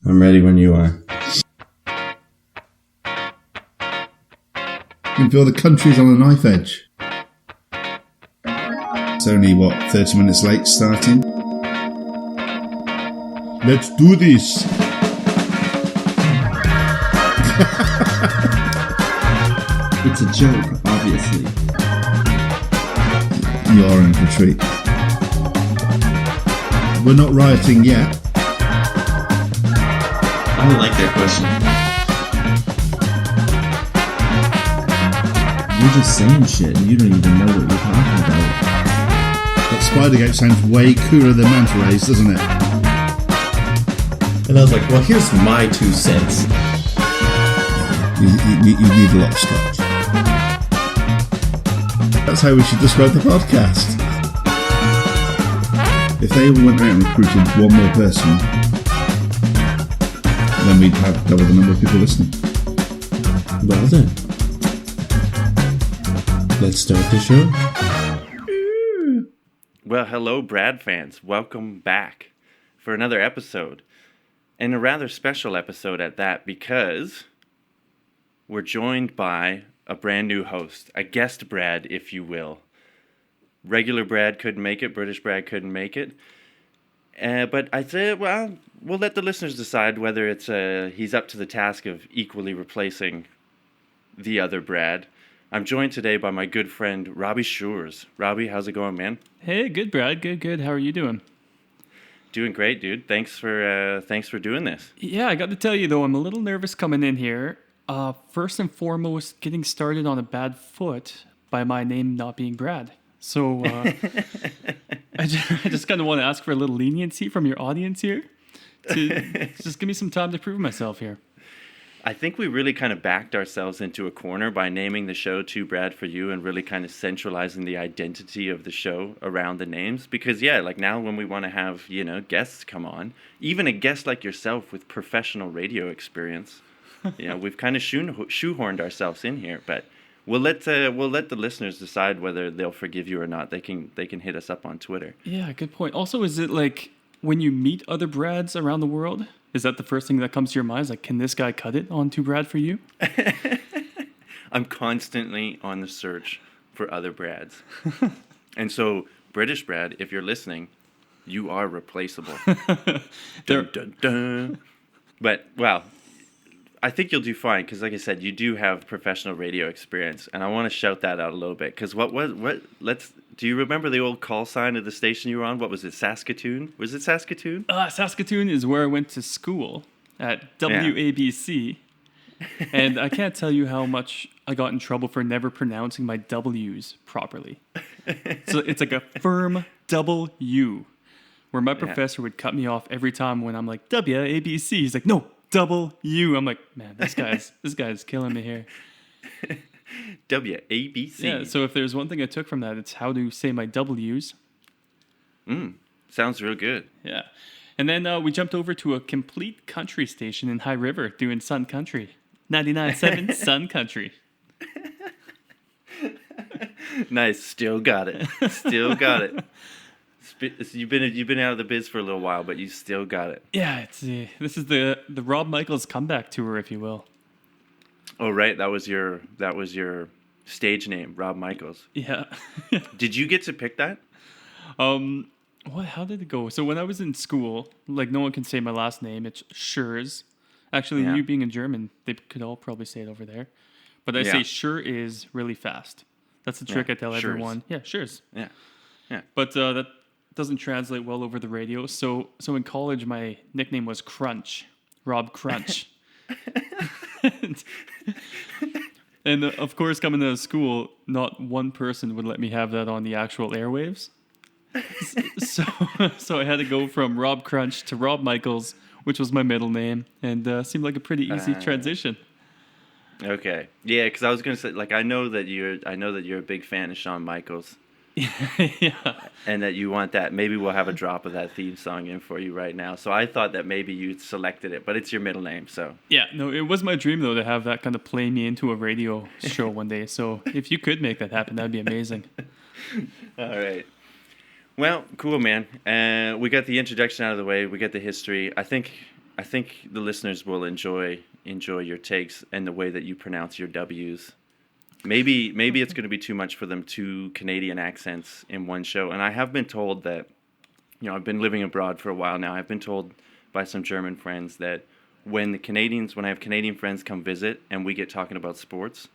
I'm ready when you are. You can feel the country's on a knife edge. It's only, 30 minutes late starting? Let's do this! It's a joke, obviously. You're in for a treat. We're not rioting yet. I don't like that question. You're just saying shit and you don't even know what you're talking about. That Spidergate sounds way cooler than Manta Rays, doesn't it? And I was like, well, here's my 2 cents. You need a lot of scotch. That's how we should describe the podcast. If they all went out and recruited one more person, then we'd have double the number of people listening. Well then, let's start the show. Well, hello, Brad fans. Welcome back for another episode. And a rather special episode at that, because we're joined by a brand new host, a guest Brad, if you will. Regular Brad couldn't make it, British Brad couldn't make it. But I said, well, we'll let the listeners decide whether it's he's up to the task of equally replacing the other Brad. I'm joined today by my good friend, Robby Schreurs. Robby, how's it going, man? Hey, good, Brad. Good. How are you doing? Doing great, dude. Thanks for doing this. Yeah, I got to tell you, though, I'm a little nervous coming in here. First and foremost, getting started on a bad foot by my name not being Brad. So I just kind of want to ask for a little leniency from your audience here to just give me some time to prove myself here. I think we really kind of backed ourselves into a corner by naming the show Too Brad For You and really kind of centralizing the identity of the show around the names. Because, yeah, like now when we want to have, guests come on, even a guest like yourself with professional radio experience, we've kind of shoehorned ourselves in here. But we'll let the listeners decide whether they'll forgive you or not. They can hit us up on Twitter. Yeah, good point. Also, is it like when you meet other Brads around the world, is that the first thing that comes to your mind? Is like, can this guy cut it on Too Brad For You? I'm constantly on the search for other Brads. And so, British Brad, if you're listening, you are replaceable. Dun, dun, dun. But, well, I think you'll do fine because, like I said, you do have professional radio experience, and I want to shout that out a little bit. Because do you remember the old call sign of the station you were on? What was it, Saskatoon? Was it Saskatoon? Saskatoon is where I went to school at WABC, and I can't tell you how much I got in trouble for never pronouncing my W's properly. So it's like a firm W, where my professor would cut me off every time when I'm like, WABC. He's like, no, W. I'm like, man, this guy's killing me here. WABC. Yeah, so if there's one thing I took from that, it's how to say my W's. Sounds real good. Yeah. And then we jumped over to a complete country station in High River doing Sun Country. 99.7 Sun Country. Nice. Still got it. You've been out of the biz for a little while, but you still got it. Yeah, this is the Rob Michaels comeback tour, if you will. Oh right, that was your stage name, Rob Michaels. Yeah. Did you get to pick that? How did it go? So when I was in school, like no one can say my last name. It's Schreurs. Actually, you being in German, they could all probably say it over there. But I say sure is really fast. That's the trick I tell everyone. Yeah, Schreurs. Yeah. But that doesn't translate well over the radio. So in college, my nickname was Crunch, Rob Crunch. And of course, coming to school, not one person would let me have that on the actual airwaves. So I had to go from Rob Crunch to Rob Michaels, which was my middle name, and seemed like a pretty easy transition. Okay, yeah, because I was gonna say, like, I know that you're a big fan of Shawn Michaels. Yeah. And that you want that. Maybe we'll have a drop of that theme song in for you right now. So I thought that maybe you selected it, but it's your middle name, so. Yeah, no, it was my dream, though, to have that kind of play me into a radio show one day. So if you could make that happen, that'd be amazing. All right. Well, cool, man. We got the introduction out of the way. We got the history. I think I think the listeners will enjoy your takes and the way that you pronounce your W's. Maybe it's going to be too much for them, two Canadian accents in one show. And I have been told that, I've been living abroad for a while now. I've been told by some German friends that when I have Canadian friends come visit and we get talking about sports,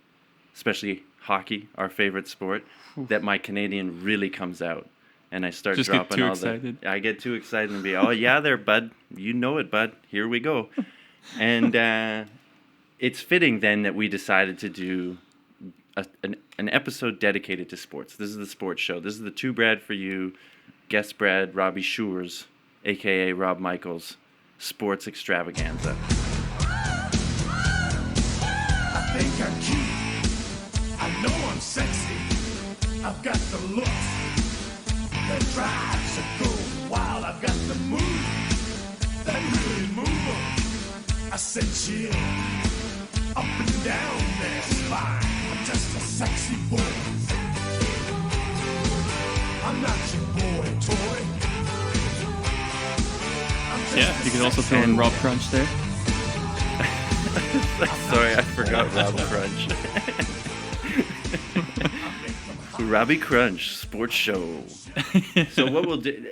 especially hockey, our favorite sport, that my Canadian really comes out. And I start Just dropping get too all excited. I get too excited and be, oh yeah, there, bud. You know it, bud. Here we go. And it's fitting then that we decided to do an episode dedicated to sports. This is the sports show. This is the Two Brad for You, guest Brad, Robby Schreurs, a.k.a. Rob Michaels, sports extravaganza. I think I'm cute. I know I'm sexy. I've got the looks that drives to go wild. I've got the moves that really move 'em. I said chill, up and down their spine. I'm just a sexy boy. I'm not your boy toy. I'm just Yeah, a you could also sexy throw in boy. Rob Crunch there. Sorry, I forgot Rob Crunch. Robby Crunch, sports show. So what we'll do,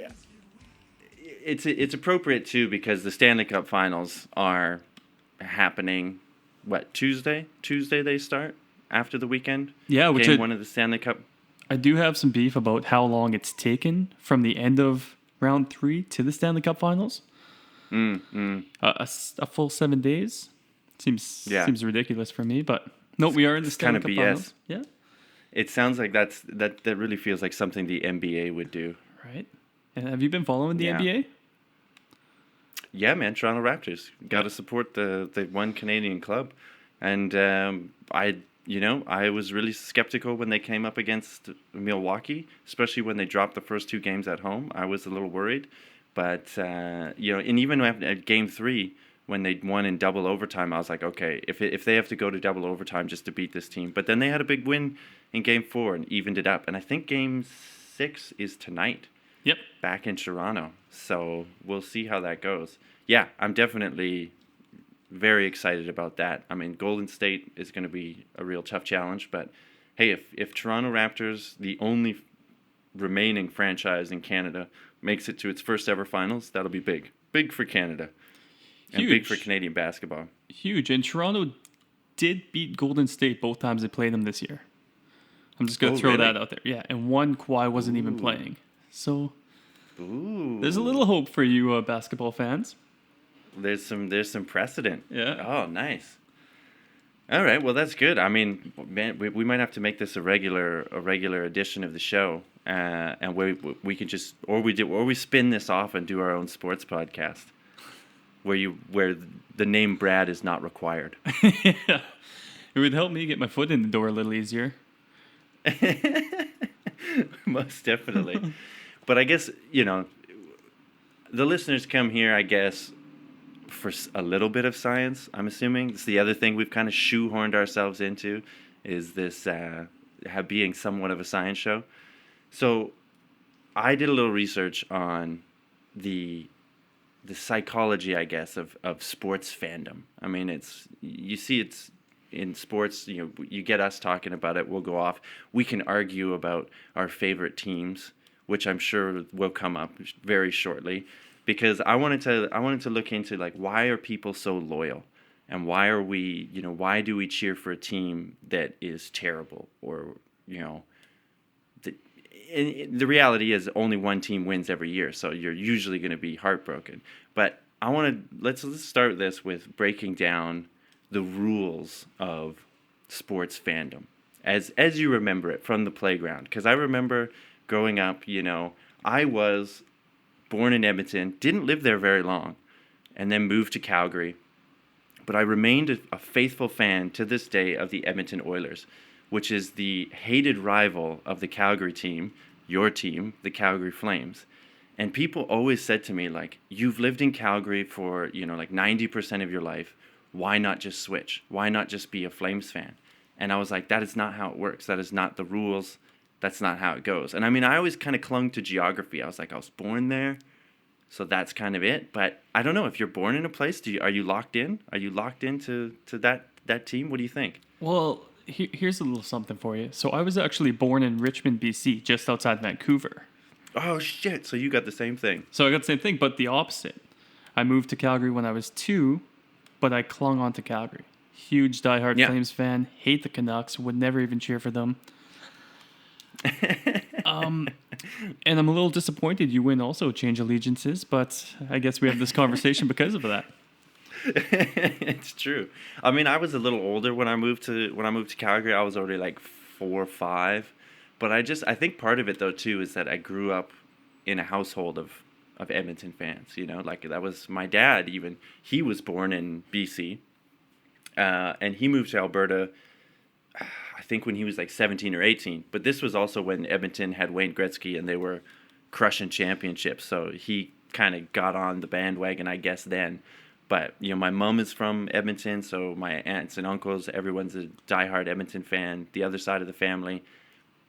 it's appropriate too because the Stanley Cup Finals are happening. What, Tuesday? Tuesday they start after the weekend. Yeah, which Game one of the Stanley Cup. I do have some beef about how long it's taken from the end of round 3 to the Stanley Cup Finals. A full 7 days seems ridiculous for me, but no, we are in the Stanley Cup kinda BS. Finals. Yeah, It sounds like that really feels like something the NBA would do. right. And have you been following the Yeah. NBA? Yeah, man, Toronto Raptors. Got to support the one Canadian club, and I was really skeptical when they came up against Milwaukee, especially when they dropped the first 2 games at home. I was a little worried, but and even at Game 3 when they won in double overtime, I was like, okay, if they have to go to double overtime just to beat this team, but then they had a big win in Game 4 and evened it up, and I think Game 6 is tonight. Yep. Back in Toronto. So we'll see how that goes. Yeah, I'm definitely very excited about that. I mean, Golden State is going to be a real tough challenge, but hey, if Toronto Raptors, the only remaining franchise in Canada, makes it to its first ever finals, that'll be big. Big for Canada. And big for Huge. Canadian basketball. Huge. And Toronto did beat Golden State both times they played them this year. I'm just going to throw really? that out there. Yeah, and one Kawhi wasn't even playing. So Ooh. there's a little hope for you basketball fans. There's some precedent. Yeah. Oh, nice. All right. Well, that's good. I mean, man, we might have to make this a regular edition of the show, and we can just or we spin this off and do our own sports podcast, where the name Brad is not required. Yeah. It would help me get my foot in the door a little easier. Most definitely. But I guess the listeners come here, I guess, for a little bit of science, I'm assuming. It's the other thing we've kind of shoehorned ourselves into is this being somewhat of a science show. So I did a little research on the psychology, I guess, of sports fandom. I mean, it's in sports, you get us talking about it, we'll go off. We can argue about our favorite teams, which I'm sure will come up very shortly. Because I wanted to look into why are people so loyal, and why are we why do we cheer for a team that is terrible, or the reality is only one team wins every year, so you're usually going to be heartbroken. But let's start this with breaking down the rules of sports fandom as you remember it from the playground. Because I remember growing up, I was born in Edmonton, didn't live there very long, and then moved to Calgary. But I remained a faithful fan to this day of the Edmonton Oilers, which is the hated rival of the Calgary team, your team, the Calgary Flames. And people always said to me, you've lived in Calgary for, 90% of your life. Why not just switch? Why not just be a Flames fan? And I was like, that is not how it works. That is not the rules. That's not how it goes. And I mean, I always kind of clung to geography. I was like, I was born there. So that's kind of it. But I don't know, if you're born in a place, are you locked in? Are you locked into that team? What do you think? Well, here's a little something for you. So I was actually born in Richmond, BC, just outside Vancouver. Oh, shit. So you got the same thing. So I got the same thing, but the opposite. I moved to Calgary when I was 2, but I clung on to Calgary. Huge diehard Yeah. Flames fan. Hate the Canucks. Would never even cheer for them. And I'm a little disappointed you win also change allegiances, but I guess we have this conversation because of that. It's true. I mean, I was a little older when I moved to Calgary. I was already like 4 or 5. But I think part of it though too is that I grew up in a household of Edmonton fans. You know, like that was my dad. Even he was born in BC, and he moved to Alberta, I think when he was like 17 or 18. But this was also when Edmonton had Wayne Gretzky and they were crushing championships. So he kind of got on the bandwagon, I guess, then. But, you know, my mom is from Edmonton, so my aunts and uncles, everyone's a diehard Edmonton fan. The other side of the family,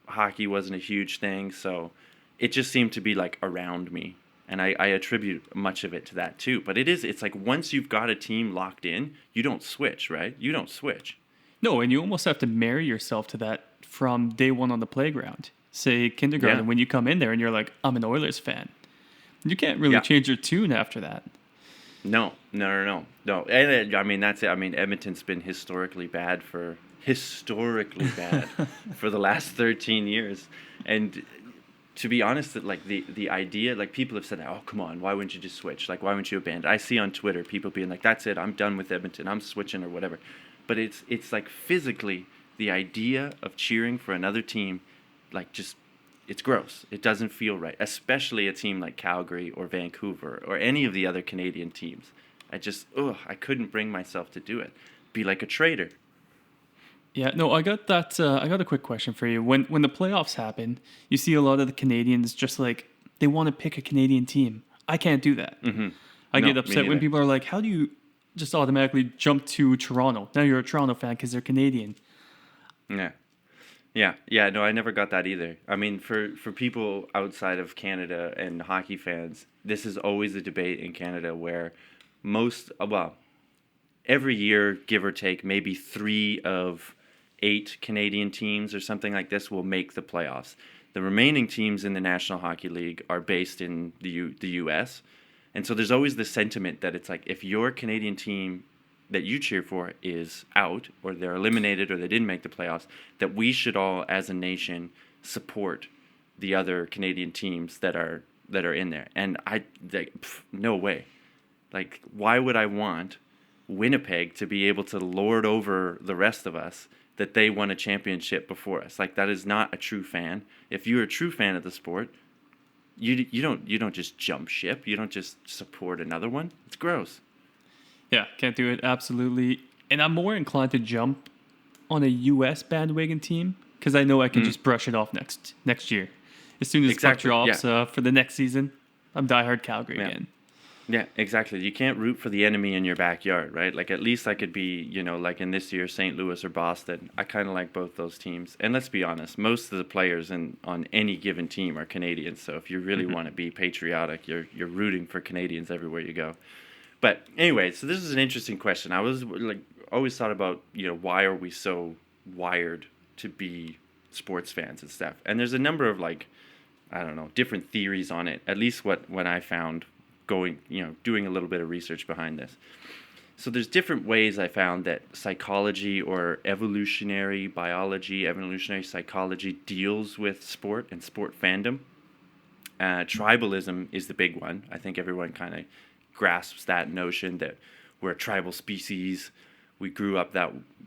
hockey wasn't a huge thing, so it just seemed to be like around me. And I attribute much of it to that too. But it's like once you've got a team locked in, you don't switch, right? You don't switch. No, and you almost have to marry yourself to that from day one on the playground. Say kindergarten, when you come in there and you're like, I'm an Oilers fan. You can't really change your tune after that. No. And I mean, that's it. I mean, Edmonton's been historically bad for the last 13 years. And to be honest, that like the idea, like people have said, oh, come on, why wouldn't you just switch? Like, why wouldn't you abandon? I see on Twitter people being like, that's it, I'm done with Edmonton, I'm switching or whatever. But it's like physically the idea of cheering for another team, like just, it's gross. It doesn't feel right, especially a team like Calgary or Vancouver or any of the other Canadian teams. I couldn't bring myself to do it. Be like a traitor. Yeah, no, I got that. I got a quick question for you. When the playoffs happen, you see a lot of the Canadians just like they want to pick a Canadian team. I can't do that. Mm-hmm. I No, get me upset when neither. people are like, "How do you just automatically jump to Toronto? Now you're a Toronto fan because they're Canadian." Yeah. No, I never got that either. I mean, for people outside of Canada and hockey fans, this is always a debate in Canada where every year, give or take, maybe 3 of 8 Canadian teams or something like this will make the playoffs. The remaining teams in the National Hockey League are based in the U.S., and so there's always this sentiment that it's like if your Canadian team that you cheer for is out or they're eliminated or they didn't make the playoffs, that we should all as a nation support the other Canadian teams that are in there. And no way. Like, why would I want Winnipeg to be able to lord over the rest of us that they won a championship before us? Like, that is not a true fan. If you're a true fan of the sport, you don't just jump ship. You don't just support another one. It's gross. Yeah, can't do it. Absolutely. And I'm more inclined to jump on a U.S. bandwagon team because I know I can just brush it off next year. As soon as puck drops for the next season, I'm diehard Calgary again. Yeah, exactly. You can't root for the enemy in your backyard, right? Like, at least I could be, like in this year, St. Louis or Boston. I kind of like both those teams. And let's be honest, most of the players on any given team are Canadians. So if you really want to be patriotic, you're rooting for Canadians everywhere you go. But anyway, so this is an interesting question. I was like always thought about, why are we so wired to be sports fans and stuff? And there's a number of different theories on it. At least what I found doing a little bit of research behind this. So there's different ways I found that psychology or evolutionary psychology deals with sport and sport fandom. Tribalism is the big one. I think everyone kind of grasps that notion that we're a tribal species. We grew up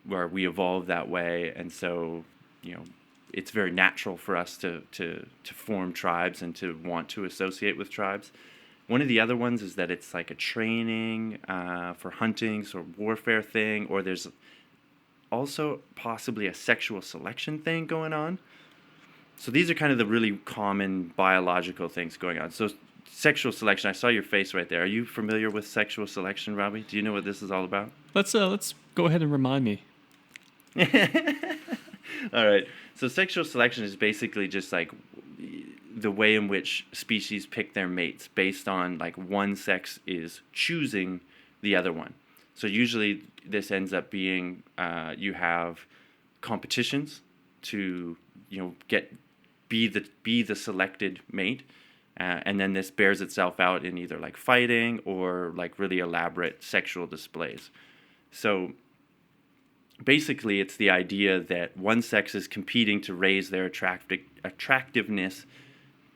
where we evolved that way, and so it's very natural for us to form tribes and to want to associate with tribes. One of the other ones is that it's like a training for hunting, sort of warfare thing, or there's also possibly a sexual selection thing going on. So these are kind of the really common biological things going on. So sexual selection, I saw your face right there. Are you familiar with sexual selection, Robby? Do you know what this is all about? Let's go ahead and remind me. All right. So sexual selection is basically just like the way in which species pick their mates based on like one sex is choosing the other one. So usually this ends up being you have competitions to be the selected mate, and then this bears itself out in either like fighting or like really elaborate sexual displays. So basically it's the idea that one sex is competing to raise their attractiveness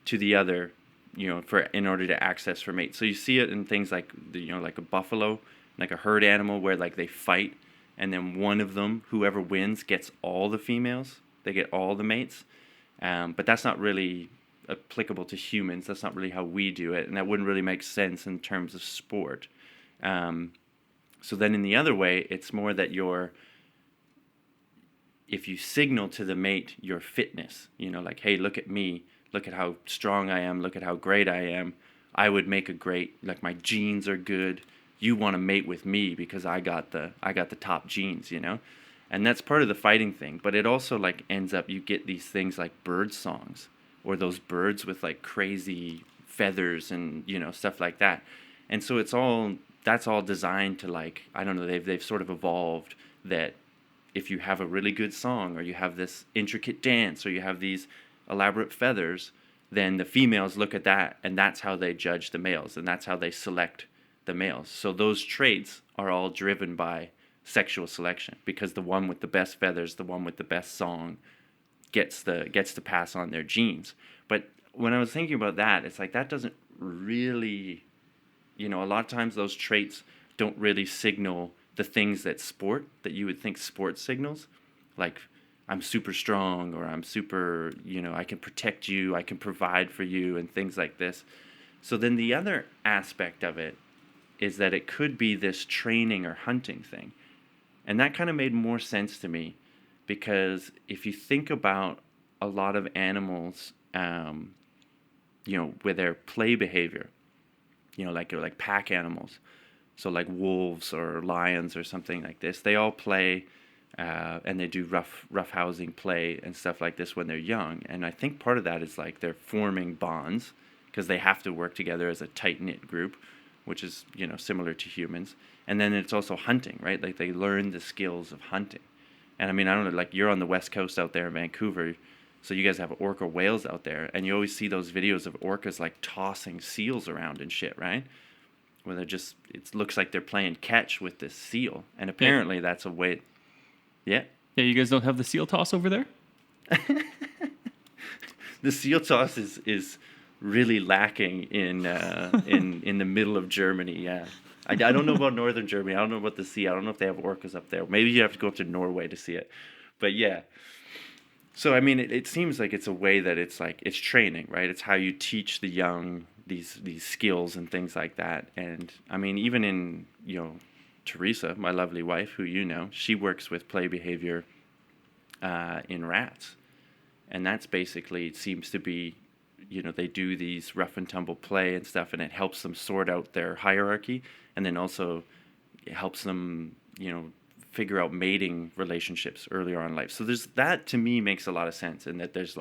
to the other, in order to access for mates. So you see it in things like like a buffalo, like a herd animal, where like they fight, and then one of them, whoever wins, gets all the females. They get all the mates. But that's not really applicable to humans. That's not really how we do it, and that wouldn't really make sense in terms of sport. So then in the other way, it's more that if you signal to the mate your fitness, like, hey, look at me, look at how strong I am, look at how great I am, I would make a great, like, my genes are good, you want to mate with me because I got the top genes, and that's part of the fighting thing. But it also like ends up, you get these things like bird songs, or those birds with like crazy feathers and stuff like that. And so that's all designed to, like, I don't know, they've sort of evolved that if you have a really good song, or you have this intricate dance, or you have these elaborate feathers, then the females look at that, and that's how they judge the males, and that's how they select the males. So those traits are all driven by sexual selection, because the one with the best feathers, the one with the best song, gets to pass on their genes. But when I was thinking about that, it's like that doesn't really, a lot of times those traits don't really signal the things that you would think sport signals, like I'm super strong, or I'm super, I can protect you, I can provide for you, and things like this. So then the other aspect of it is that it could be this training or hunting thing. And that kind of made more sense to me, because if you think about a lot of animals, with their play behavior, like pack animals, so like wolves or lions or something like this, they all play, and they do rough housing play and stuff like this when they're young. And I think part of that is like they're forming bonds, because they have to work together as a tight-knit group, which is, similar to humans. And then it's also hunting, right? Like they learn the skills of hunting. And I mean, I don't know, like you're on the West Coast out there in Vancouver, so you guys have orca whales out there, and you always see those videos of orcas like tossing seals around and shit, right? Where it looks like they're playing catch with this seal. And apparently that's a way. Yeah. Yeah, you guys don't have the seal toss over there? The seal toss is really lacking in the middle of Germany, yeah. I don't know about northern Germany. I don't know about the sea. I don't know if they have orcas up there. Maybe you have to go up to Norway to see it. But yeah. So, I mean, it seems like it's a way that it's like, it's training, right? It's how you teach the young these skills and things like that. And, I mean, even in, Teresa, my lovely wife, who she works with play behavior in rats. And that's basically, it seems to be, they do these rough and tumble play and stuff, and it helps them sort out their hierarchy, and then also it helps them, figure out mating relationships earlier on in life. So that to me makes a lot of sense, and that there's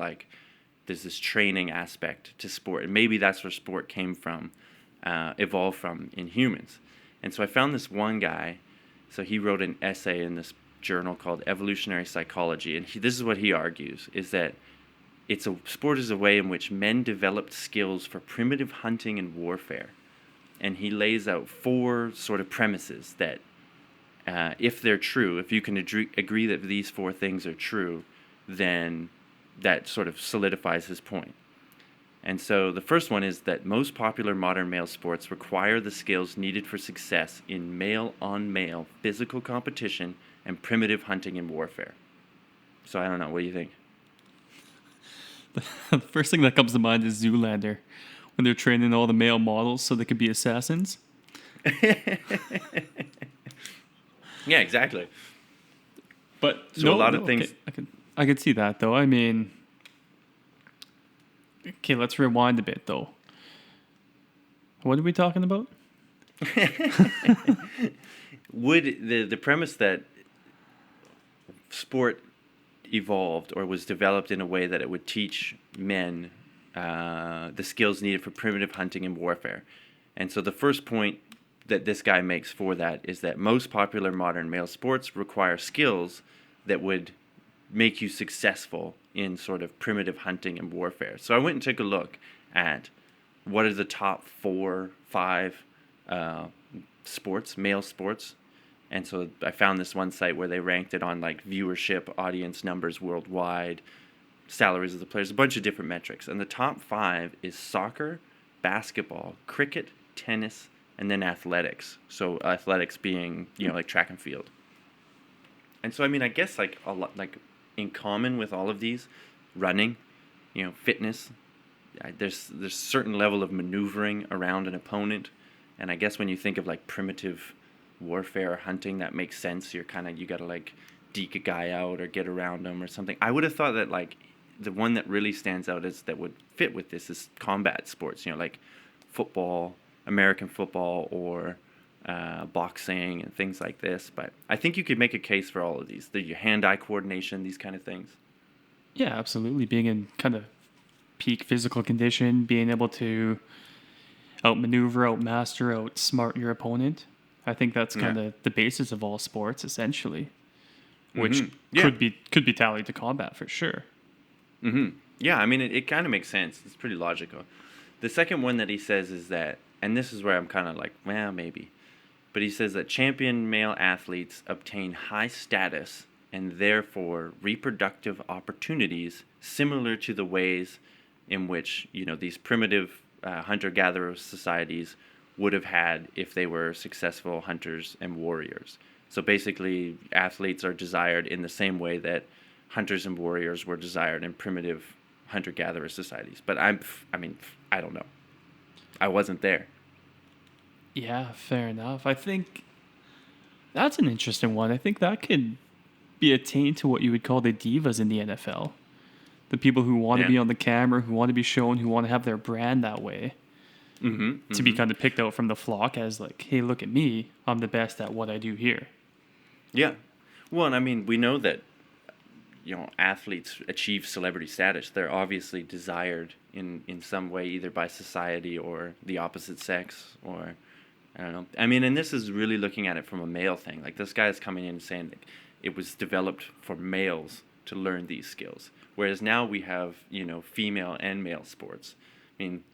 this training aspect to sport, and maybe that's where sport came from, evolved from in humans. And so I found this one guy, so he wrote an essay in this journal called Evolutionary Psychology, and this is what he argues, is that sport is a way in which men developed skills for primitive hunting and warfare. And he lays out 4 sort of premises that, if they're true, if you can agree that these 4 things are true, then that sort of solidifies his point. And so the first one is that most popular modern male sports require the skills needed for success in male-on-male physical competition and primitive hunting and warfare. So I don't know, what do you think? The first thing that comes to mind is Zoolander, when they're training all the male models so they could be assassins. Yeah, exactly. But so a lot of things. Okay, I could see that though. I mean, okay, let's rewind a bit though. What are we talking about? Would the premise that sport evolved or was developed in a way that it would teach men the skills needed for primitive hunting and warfare. And so the first point that this guy makes for that is that most popular modern male sports require skills that would make you successful in sort of primitive hunting and warfare. So I went and took a look at what are the top 4, 5 sports, male sports. And so I found this one site where they ranked it on like viewership, audience numbers worldwide, salaries of the players, a bunch of different metrics. And the top 5 is soccer, basketball, cricket, tennis, and then athletics. So athletics being, like track and field. And so, I mean, I guess like a lot, like in common with all of these, running, fitness, there's certain level of maneuvering around an opponent. And I guess when you think of like primitive warfare or hunting, that makes sense. You got to like deke a guy out or get around him or something. I would have thought that like the one that really stands out that would fit with this is combat sports, like football, American football, or boxing and things like this. But I think you could make a case for all of these. Your hand-eye coordination, these kind of things. Yeah, absolutely. Being in kind of peak physical condition, being able to outmaneuver, outmaster, outsmart your opponent. I think that's kind of the basis of all sports, essentially, which could be tallied to combat for sure. Mm-hmm. Yeah, I mean, it kind of makes sense. It's pretty logical. The second one that he says is that, and this is where I'm kind of like, well, maybe. But he says that champion male athletes obtain high status and therefore reproductive opportunities similar to the ways in which, these primitive hunter-gatherer societies would have had if they were successful hunters and warriors. So basically, athletes are desired in the same way that hunters and warriors were desired in primitive hunter-gatherer societies. But I don't know. I wasn't there. Yeah, fair enough. I think that's an interesting one. I think that could be attained to what you would call the divas in the NFL. The people who want to be on the camera, who want to be shown, who want to have their brand that way. To be kind of picked out from the flock as like, hey, look at me. I'm the best at what I do here. Yeah. Well, and I mean, we know that, athletes achieve celebrity status. They're obviously desired in some way, either by society or the opposite sex, or I don't know. I mean, and this is really looking at it from a male thing. Like, this guy is coming in and saying that it was developed for males to learn these skills. Whereas now we have, female and male sports. I mean,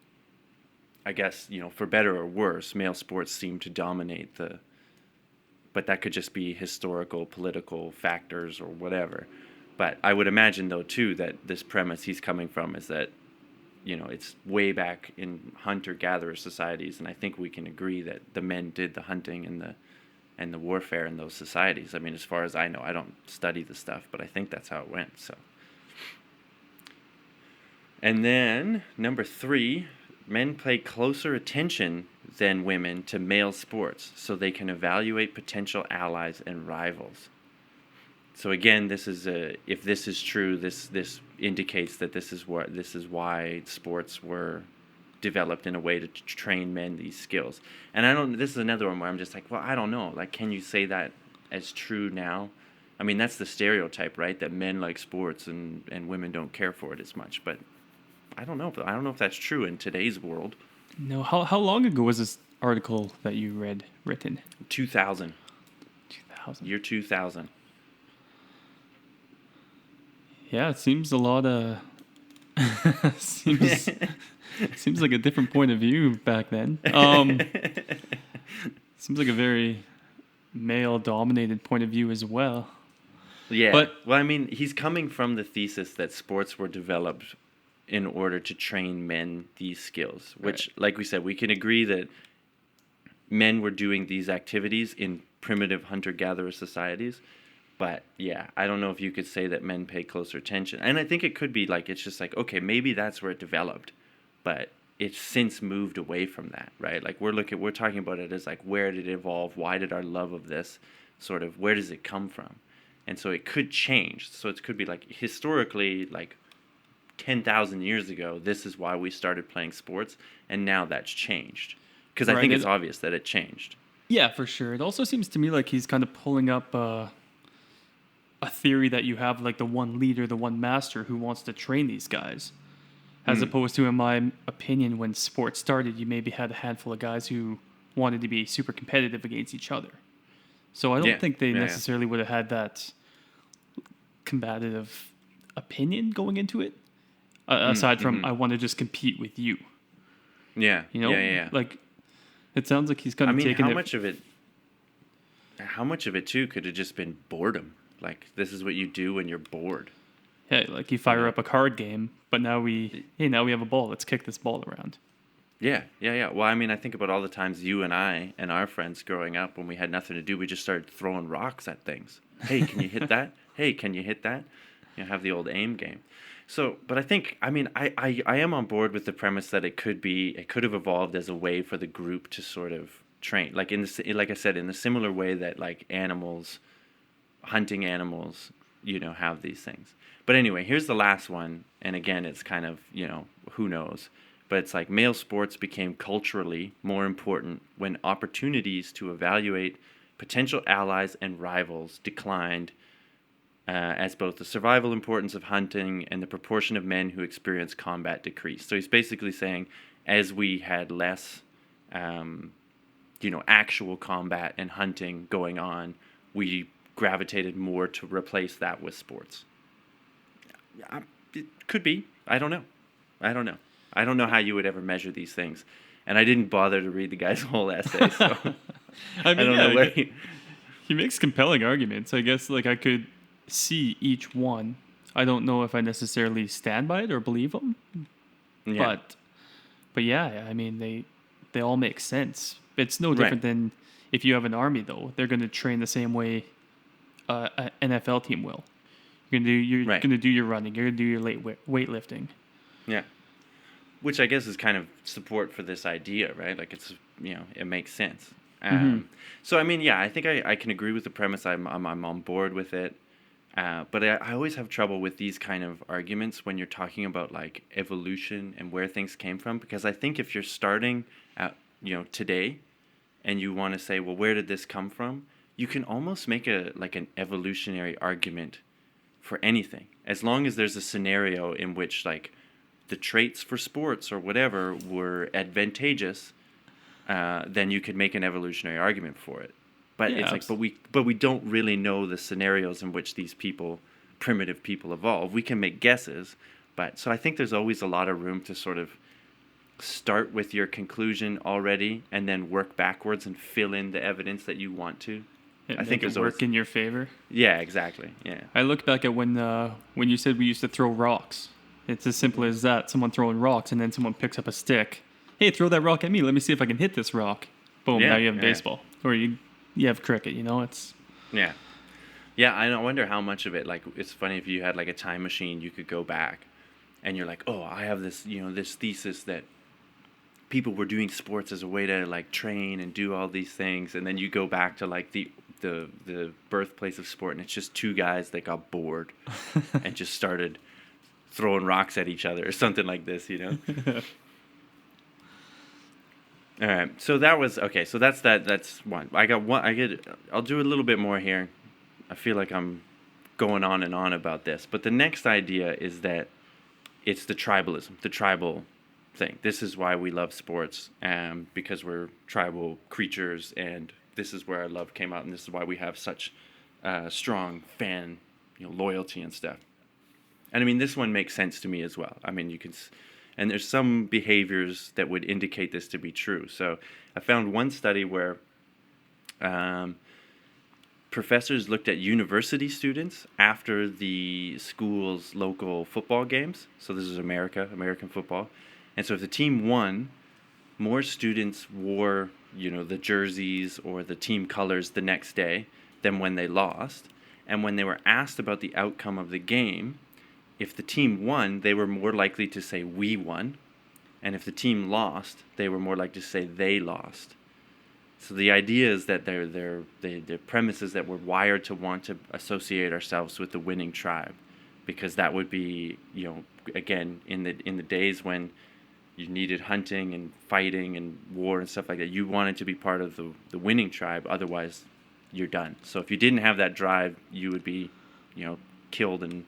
I guess, for better or worse, male sports seem to dominate but that could just be historical, political factors or whatever. But I would imagine, though, too, that this premise he's coming from is that, it's way back in hunter-gatherer societies, and I think we can agree that the men did the hunting and the warfare in those societies. I mean, as far as I know, I don't study the stuff, but I think that's how it went. So, and then number 3, men pay closer attention than women to male sports, so they can evaluate potential allies and rivals. So again, this is if this is true, this indicates that this is why sports were developed in a way to train men these skills. And this is another one where I'm just like, well, I don't know. Like, can you say that as true now? I mean, that's the stereotype, right? That men like sports and women don't care for it as much. But I don't know. I don't know if that's true in today's world. No. How long ago was this article that you read written? 2000. 2000. Year 2000. Yeah, it seems a lot of... seems like a different point of view back then. Seems like a very male-dominated point of view as well. Yeah. But, well, I mean, he's coming from the thesis that sports were developed in order to train men these skills, which, like we said, we can agree that men were doing these activities in primitive hunter-gatherer societies. But yeah, I don't know if you could say that men pay closer attention. And I think it could be like, it's just like, okay, maybe that's where it developed, but it's since moved away from that, right? Like we're talking about it as like, where did it evolve? Why did our love of this sort of, where does it come from? And so it could change. So it could be like, historically, like 10,000 years ago, this is why we started playing sports. And now that's changed. Because I think it's obvious that it changed. Yeah, for sure. It also seems to me like he's kind of pulling up a theory that you have like the one leader, the one master who wants to train these guys. As opposed to, in my opinion, when sports started, you maybe had a handful of guys who wanted to be super competitive against each other. So I don't think they necessarily would have had that combative opinion going into it, aside from I want to just compete with you. Yeah. You know, like it sounds like he's kind of taking how much of it too could have just been boredom? Like, this is what you do when you're bored. Yeah, like you fire up a card game, but now we have a ball. Let's kick this ball around. Yeah. Well, I mean, I think about all the times you and I and our friends growing up when we had nothing to do, we just started throwing rocks at things. Hey, can you hit that? Hey, can you hit that? You know, have the old aim game. So, but I think, I mean, I am on board with the premise that it could have evolved as a way for the group to sort of train, like like I said, in the similar way that like hunting animals, you know, have these things. But anyway, here's the last one, and again, it's kind of, you know, who knows. But it's like male sports became culturally more important when opportunities to evaluate potential allies and rivals declined, as both the survival importance of hunting and the proportion of men who experience combat decreased. So he's basically saying, as we had less, actual combat and hunting going on, we gravitated more to replace that with sports. It could be. I don't know. I don't know how you would ever measure these things. And I didn't bother to read the guy's whole essay, so I mean, don't know where he makes compelling arguments. I guess like I could see each one. I don't know if I necessarily stand by it or believe them. Yeah. But yeah, I mean they all make sense. It's no different than if you have an army though. They're going to train the same way an NFL team will. You're going to do your running. You're going to do your weightlifting. Yeah. Which I guess is kind of support for this idea, right? Like it's, you know, it makes sense. So I mean, yeah, I think I can agree with the premise. I'm on board with it. But I always have trouble with these kind of arguments when you're talking about like evolution and where things came from, because I think if you're starting at, you know, today and you want to say, well, where did this come from? You can almost make an evolutionary argument for anything, as long as there's a scenario in which like the traits for sports or whatever were advantageous, then you could make an evolutionary argument for it. But it's like, but we don't really know the scenarios in which these primitive people evolve. We can make guesses, but so I think there's always a lot of room to sort of start with your conclusion already and then work backwards and fill in the evidence that you want to. I think it work in your favor. Yeah, exactly. Yeah. I look back at when you said we used to throw rocks. It's as simple as that. Someone throwing rocks and then someone picks up a stick. Hey, throw that rock at me. Let me see if I can hit this rock. Boom, now you have baseball. Or you have cricket, you know? It's Yeah. Yeah, I wonder how much of it, like, it's funny if you had like a time machine, you could go back and you're like, oh, I have this, you know, this thesis that people were doing sports as a way to like train and do all these things, and then you go back to like the birthplace of sport, and it's just two guys that got bored and just started throwing rocks at each other or something like this, you know. All right, so that was okay. So that's one. I'll do a little bit more here. I feel like I'm going on and on about this, but the next idea is that it's the tribalism, the tribal thing. This is why we love sports, because we're tribal creatures, and this is where our love came out, and this is why we have such strong fan, you know, loyalty and stuff. And I mean, this one makes sense to me as well. I mean, and there's some behaviors that would indicate this to be true. So I found one study where professors looked at university students after the school's local football games. So this is American football. And so if the team won, more students wore, you know, the jerseys or the team colors the next day than when they lost. And when they were asked about the outcome of the game, if the team won, they were more likely to say we won. And if the team lost, they were more likely to say they lost. So the idea is that the premise is that we're wired to want to associate ourselves with the winning tribe, because that would be, you know, again, in the days when you needed hunting and fighting and war and stuff like that, you wanted to be part of the winning tribe. Otherwise, you're done. So if you didn't have that drive, you would be, you know, killed, and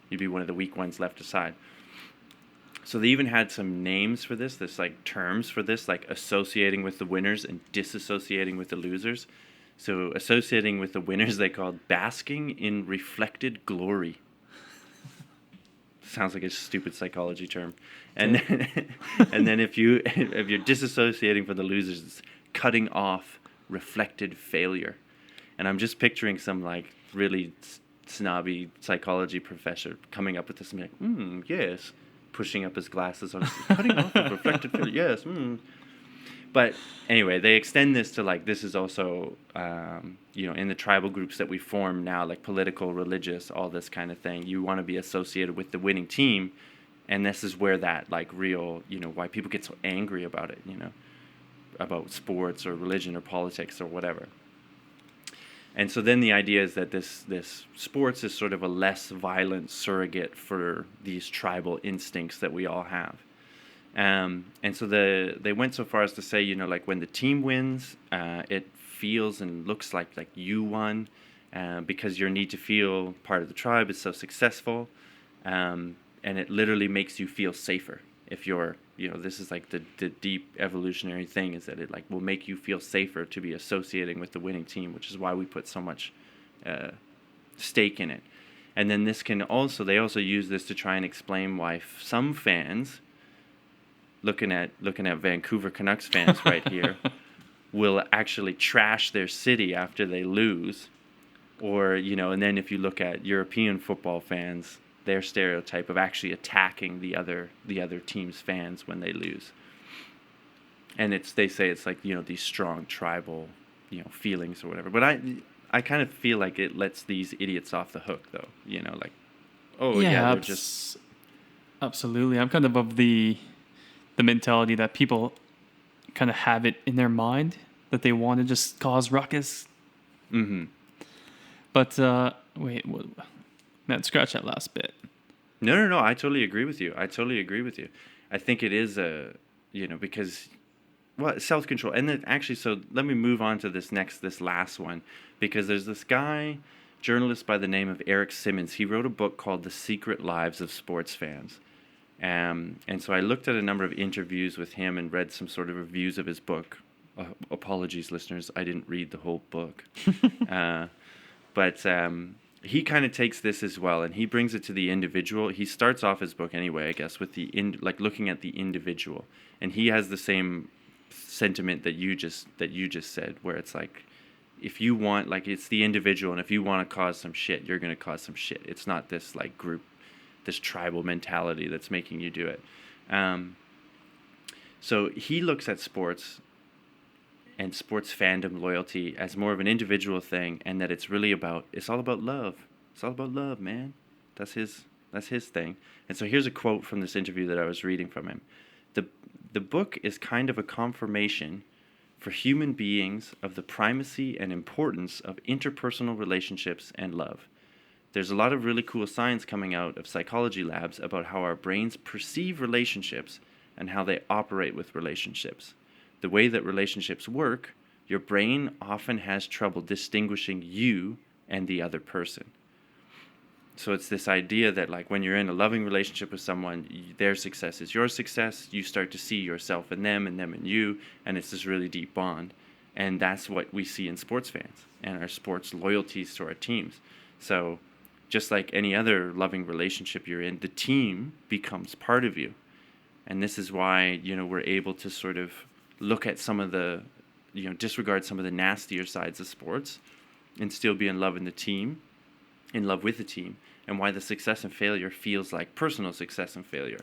you'd be one of the weak ones left aside. So they even had some names for this like terms for this, like associating with the winners and disassociating with the losers. So associating with the winners, they called basking in reflected glory. Sounds like a stupid psychology term. And then, and then if you're disassociating from the losers, it's cutting off reflected failure. And I'm just picturing some like really snobby psychology professor coming up with this and be like, yes, pushing up his glasses on, cutting off of reflected failure, yes. But anyway, they extend this to like, this is also, in the tribal groups that we form now, like political, religious, all this kind of thing. You want to be associated with the winning team. And this is where that like real, why people get so angry about it, about sports or religion or politics or whatever. And so then the idea is that this sports is sort of a less violent surrogate for these tribal instincts that we all have. And so they went so far as to say, like when the team wins, it feels and looks like you won, because your need to feel part of the tribe is so successful, and it literally makes you feel safer. If you're, this is like the deep evolutionary thing, is that it like will make you feel safer to be associating with the winning team, which is why we put so much stake in it. And then they also use this to try and explain why some fans, looking at Vancouver Canucks fans right here, will actually trash their city after they lose, or and then if you look at European football fans, their stereotype of actually attacking the other team's fans when they lose. And they say it's like these strong tribal feelings or whatever. But I kind of feel like it lets these idiots off the hook though. Like, oh yeah, they're just absolutely. I'm kind of the mentality that people kind of have it in their mind that they want to just cause ruckus. Mm-hmm. But man, scratch that last bit. No. I totally agree with you. I think it is because self-control. And then actually, so let me move on to this last one, because there's this guy, journalist by the name of Eric Simmons. He wrote a book called The Secret Lives of Sports Fans. And so I looked at a number of interviews with him and read some sort of reviews of his book. Apologies, listeners, I didn't read the whole book. But he kind of takes this as well, and he brings it to the individual. He starts off his book anyway, I guess, with looking at the individual. And he has the same sentiment that you just said, where it's like, if you want, like, it's the individual, and if you want to cause some shit, you're going to cause some shit. It's not this like group, this tribal mentality that's making you do it. So he looks at sports and sports fandom loyalty as more of an individual thing, and that it's all about love. It's all about love, man. That's his thing. And so here's a quote from this interview that I was reading from him. The book is kind of a confirmation for human beings of the primacy and importance of interpersonal relationships and love. There's a lot of really cool science coming out of psychology labs about how our brains perceive relationships and how they operate with relationships. The way that relationships work, your brain often has trouble distinguishing you and the other person. So it's this idea that like when you're in a loving relationship with someone, their success is your success. You start to see yourself in them and them in you, and it's this really deep bond. And that's what we see in sports fans and our sports loyalties to our teams. So just like any other loving relationship you're in, the team becomes part of you. And this is why, we're able to sort of look at some of the, disregard some of the nastier sides of sports and still be in love with the team, and why the success and failure feels like personal success and failure.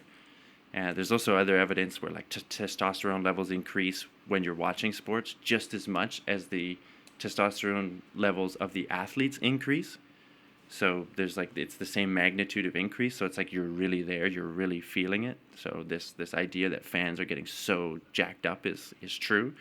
And there's also other evidence where like testosterone levels increase when you're watching sports just as much as the testosterone levels of the athletes increase. So there's like, it's the same magnitude of increase. So it's like you're really there, you're really feeling it. So this idea that fans are getting so jacked up is true.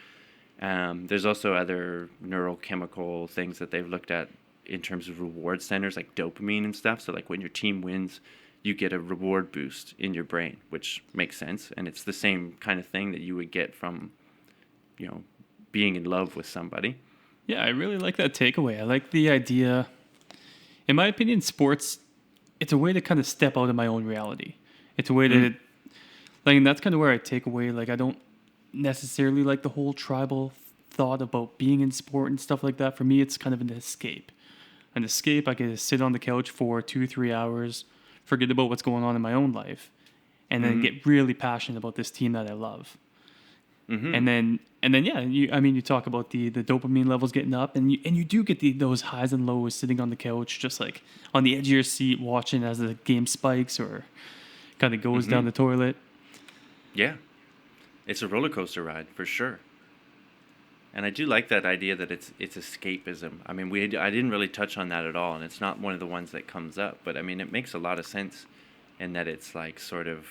There's also other neurochemical things that they've looked at in terms of reward centers, like dopamine and stuff. So like when your team wins, you get a reward boost in your brain, which makes sense. And it's the same kind of thing that you would get from, being in love with somebody. Yeah, I really like that takeaway. I like the idea. In my opinion, sports, it's a way to kind of step out of my own reality. It's a way to Like, and that's kind of where I take away, like, I don't necessarily like the whole tribal thought about being in sport and stuff like that. For me, it's kind of an escape. An escape, I can sit on the couch for 2-3 hours, forget about what's going on in my own life, and then get really passionate about this team that I love. And then yeah, you talk about the dopamine levels getting up, and you do get those highs and lows sitting on the couch, just like on the edge of your seat, watching as the game spikes or kind of goes down the toilet. Yeah, it's a roller coaster ride for sure. And I do like that idea that it's escapism. I mean, I didn't really touch on that at all, and it's not one of the ones that comes up. But I mean, it makes a lot of sense in that it's like sort of,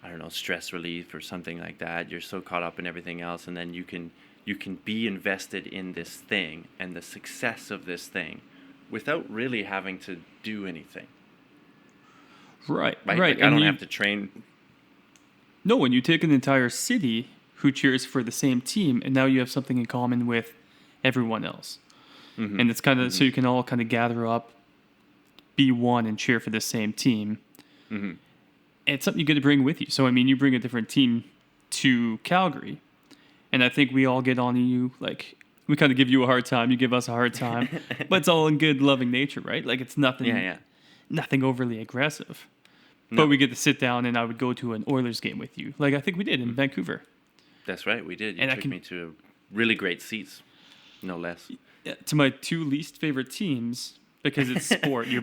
I don't know, stress relief or something like that. You're so caught up in everything else, and then you can be invested in this thing and the success of this thing without really having to do anything. Right. Like I don't have to train. No, when you take an entire city who cheers for the same team, and now you have something in common with everyone else. And it's kind of so you can all kind of gather up, be one, and cheer for the same team. And it's something you get to bring with you. So, I mean, you bring a different team to Calgary, and I think we all get on you, like, we kind of give you a hard time, you give us a hard time, but it's all in good, loving nature, right? Like, it's nothing, nothing overly aggressive. No. But we get to sit down, and I would go to an Oilers game with you, like I think we did in Vancouver. That's right, we did. You took me to really great seats, no less. Yeah, to my 2 least favorite teams, because it's sport. Yeah,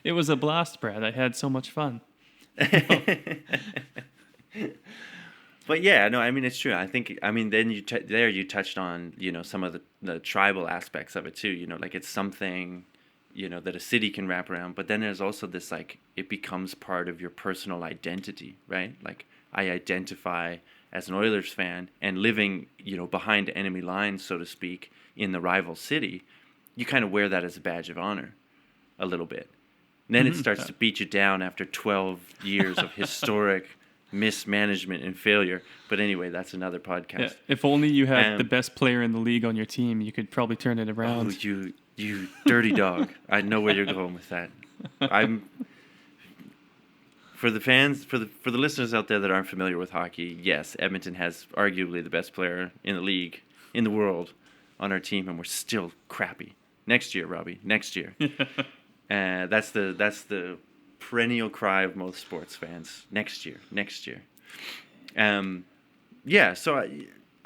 it was a blast, Brad. I had so much fun. But yeah, no, I mean, it's true. I think, I mean, then you touched on, you know, some of the tribal aspects of it too. You know, like it's something, you know, that a city can wrap around. But then there's also this, like, it becomes part of your personal identity, right? Like, I identify as an Oilers fan, and living, you know, behind enemy lines, so to speak, in the rival city, you kind of wear that as a badge of honor a little bit. And then it starts to beat you down after 12 years of historic mismanagement and failure. But anyway, that's another podcast. Yeah, if only you had the best player in the league on your team, you could probably turn it around. Oh, you dirty dog. I know where you're going with that. For the fans, for the listeners out there that aren't familiar with hockey, yes, Edmonton has arguably the best player in the league, in the world, on our team, and we're still crappy. Next year, Robby, next year. That's the perennial cry of most sports fans. Next year. Yeah, so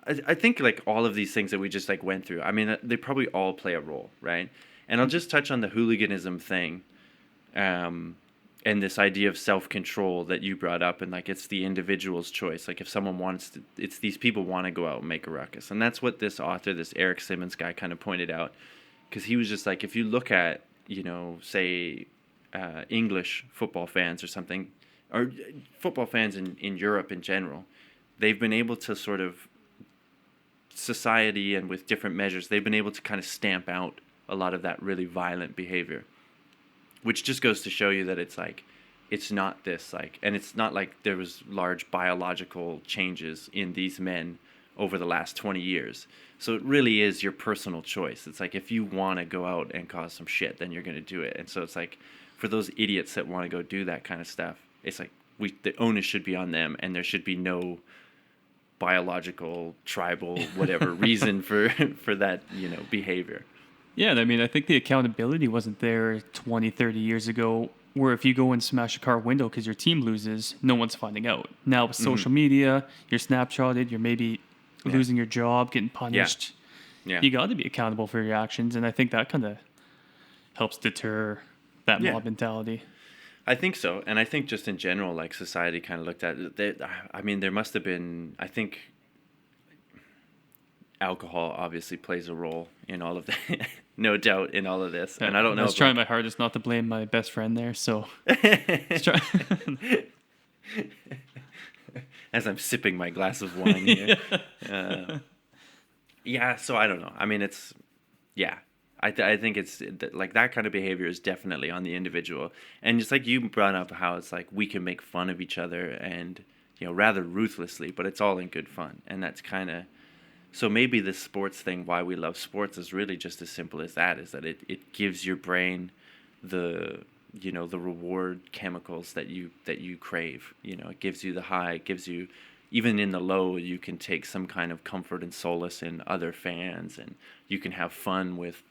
I think like all of these things that we just like went through, I mean, they probably all play a role, right? And I'll just touch on the hooliganism thing. And this idea of self-control that you brought up, and like it's the individual's choice. Like if someone wants to, it's these people want to go out and make a ruckus, and that's what this author, this Eric Simmons guy, kind of pointed out, because he was just like, if you look at, you know, say English football fans or something, or football fans in Europe in general, they've been able to sort of society and with different measures, they've been able to kind of stamp out a lot of that really violent behavior. Which just goes to show you that it's like, it's not this like, and it's not like there was large biological changes in these men over the last 20 years. So it really is your personal choice. It's like, if you want to go out and cause some shit, then you're going to do it. And so it's like, for those idiots that want to go do that kind of stuff, it's like, the onus should be on them, and there should be no biological, tribal, whatever reason for that, you know, behavior. Yeah, I mean, I think the accountability wasn't there 20, 30 years ago, where if you go and smash a car window because your team loses, no one's finding out. Now with social media, you're snapshotted, you're maybe losing your job, getting punished. Yeah. You got to be accountable for your actions, and I think that kind of helps deter that mob mentality. I think so, and I think just in general, like society kind of looked at it. I mean, there must have been, I think, alcohol obviously plays a role in all of that, no doubt in all of this. And I don't know. I was trying my hardest not to blame my best friend there, so. As I'm sipping my glass of wine here. Yeah, so I don't know. I mean, it's, yeah. I think it's like that kind of behavior is definitely on the individual. And just like you brought up how it's like we can make fun of each other and, you know, rather ruthlessly, but it's all in good fun. And that's kind of, so maybe this sports thing, why we love sports, is really just as simple as that, is that it gives your brain the the reward chemicals that you crave. It gives you the high, it gives you, even in the low, you can take some kind of comfort and solace in other fans, and you can have fun with,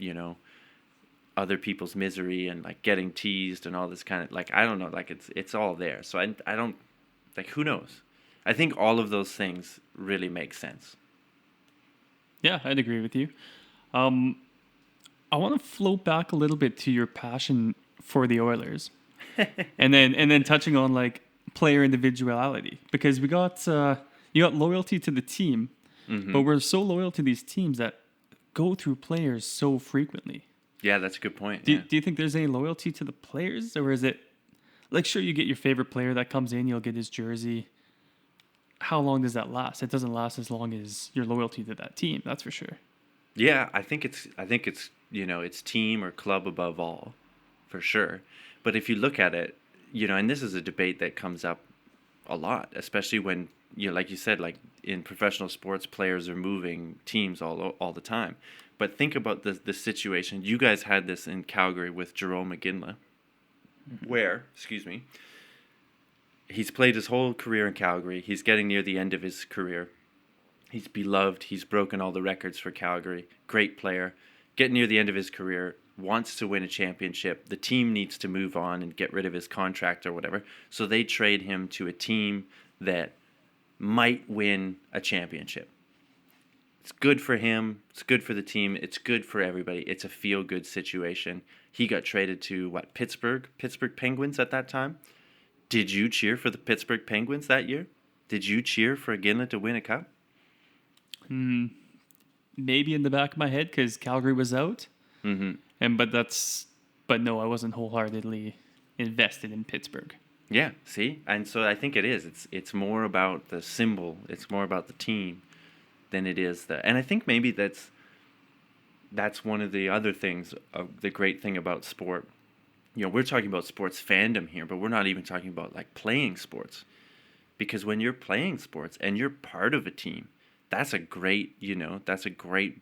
other people's misery and like getting teased and all this kind of, like, I don't know, like it's all there. So I don't, like, who knows? I think all of those things really make sense. Yeah, I'd agree with you. I want to float back a little bit to your passion for the Oilers, and then touching on like player individuality, because you got loyalty to the team, but we're so loyal to these teams that go through players so frequently. Yeah, that's a good point. Do you think there's any loyalty to the players, or is it like, sure, you get your favorite player that comes in, you'll get his jersey. How long does that last? It doesn't last as long as your loyalty to that team. That's for sure. Yeah, I think it's it's team or club above all, for sure. But if you look at it, and this is a debate that comes up a lot, especially when, like you said, like in professional sports, players are moving teams all the time. But think about the situation. You guys had this in Calgary with Jerome McGinley, where, he's played his whole career in Calgary. He's getting near the end of his career. He's beloved. He's broken all the records for Calgary. Great player. Getting near the end of his career, wants to win a championship. The team needs to move on and get rid of his contract or whatever. So they trade him to a team that might win a championship. It's good for him. It's good for the team. It's good for everybody. It's a feel-good situation. He got traded to, Pittsburgh Penguins at that time. Did you cheer for the Pittsburgh Penguins that year? Did you cheer for Ginla to win a cup? Maybe in the back of my head because Calgary was out. Mm-hmm. But no, I wasn't wholeheartedly invested in Pittsburgh. Yeah, see? And so I think it is. It's more about the symbol. It's more about the team than it is and I think maybe that's one of the other things, the great thing about sport. We're talking about sports fandom here, but we're not even talking about like playing sports. Because when you're playing sports and you're part of a team, that's a great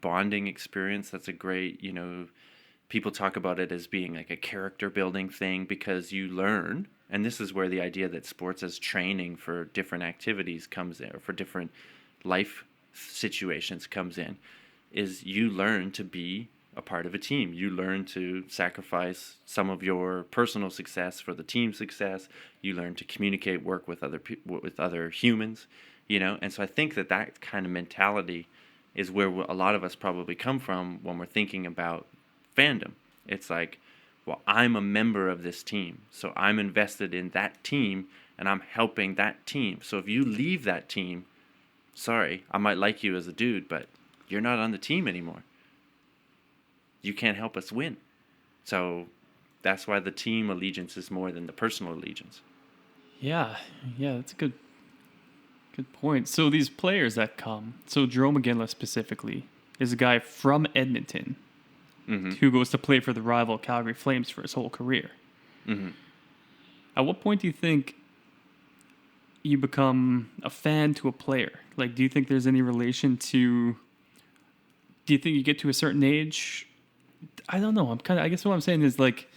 bonding experience. That's a great, people talk about it as being like a character building thing, because you learn, and this is where the idea that sports as training for different activities comes in, or for different life situations comes in, is you learn to be a part of a team. You learn to sacrifice some of your personal success for the team success. You learn to communicate, work with other humans, And so I think that kind of mentality is where a lot of us probably come from when we're thinking about fandom. It's like, well, I'm a member of this team, so I'm invested in that team, and I'm helping that team. So if you leave that team, sorry, I might like you as a dude, but you're not on the team anymore. You can't help us win. So that's why the team allegiance is more than the personal allegiance. Yeah, that's a good point. So these players that come, so Jerome McGinley specifically is a guy from Edmonton who goes to play for the rival Calgary Flames for his whole career. Mm-hmm. At what point do you think you become a fan to a player? Like, do you think there's any relation to... Do you think you get to a certain age? I don't know. I guess what I'm saying is like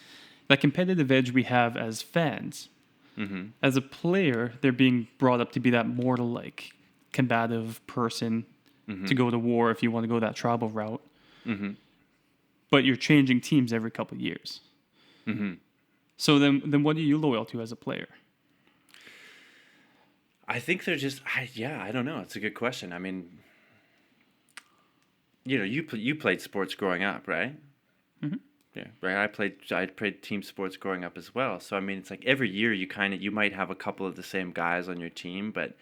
that competitive edge we have as fans. Mm-hmm. As a player, they're being brought up to be that mortal, like, combative person to go to war if you want to go that tribal route. Mm-hmm. But you're changing teams every couple of years. Mm-hmm. So then what are you loyal to as a player? I think they're just, I don't know. It's a good question. I mean, you played sports growing up, right? Mm-hmm. Yeah, right. I played team sports growing up as well. So I mean, it's like every year you might have a couple of the same guys on your team, but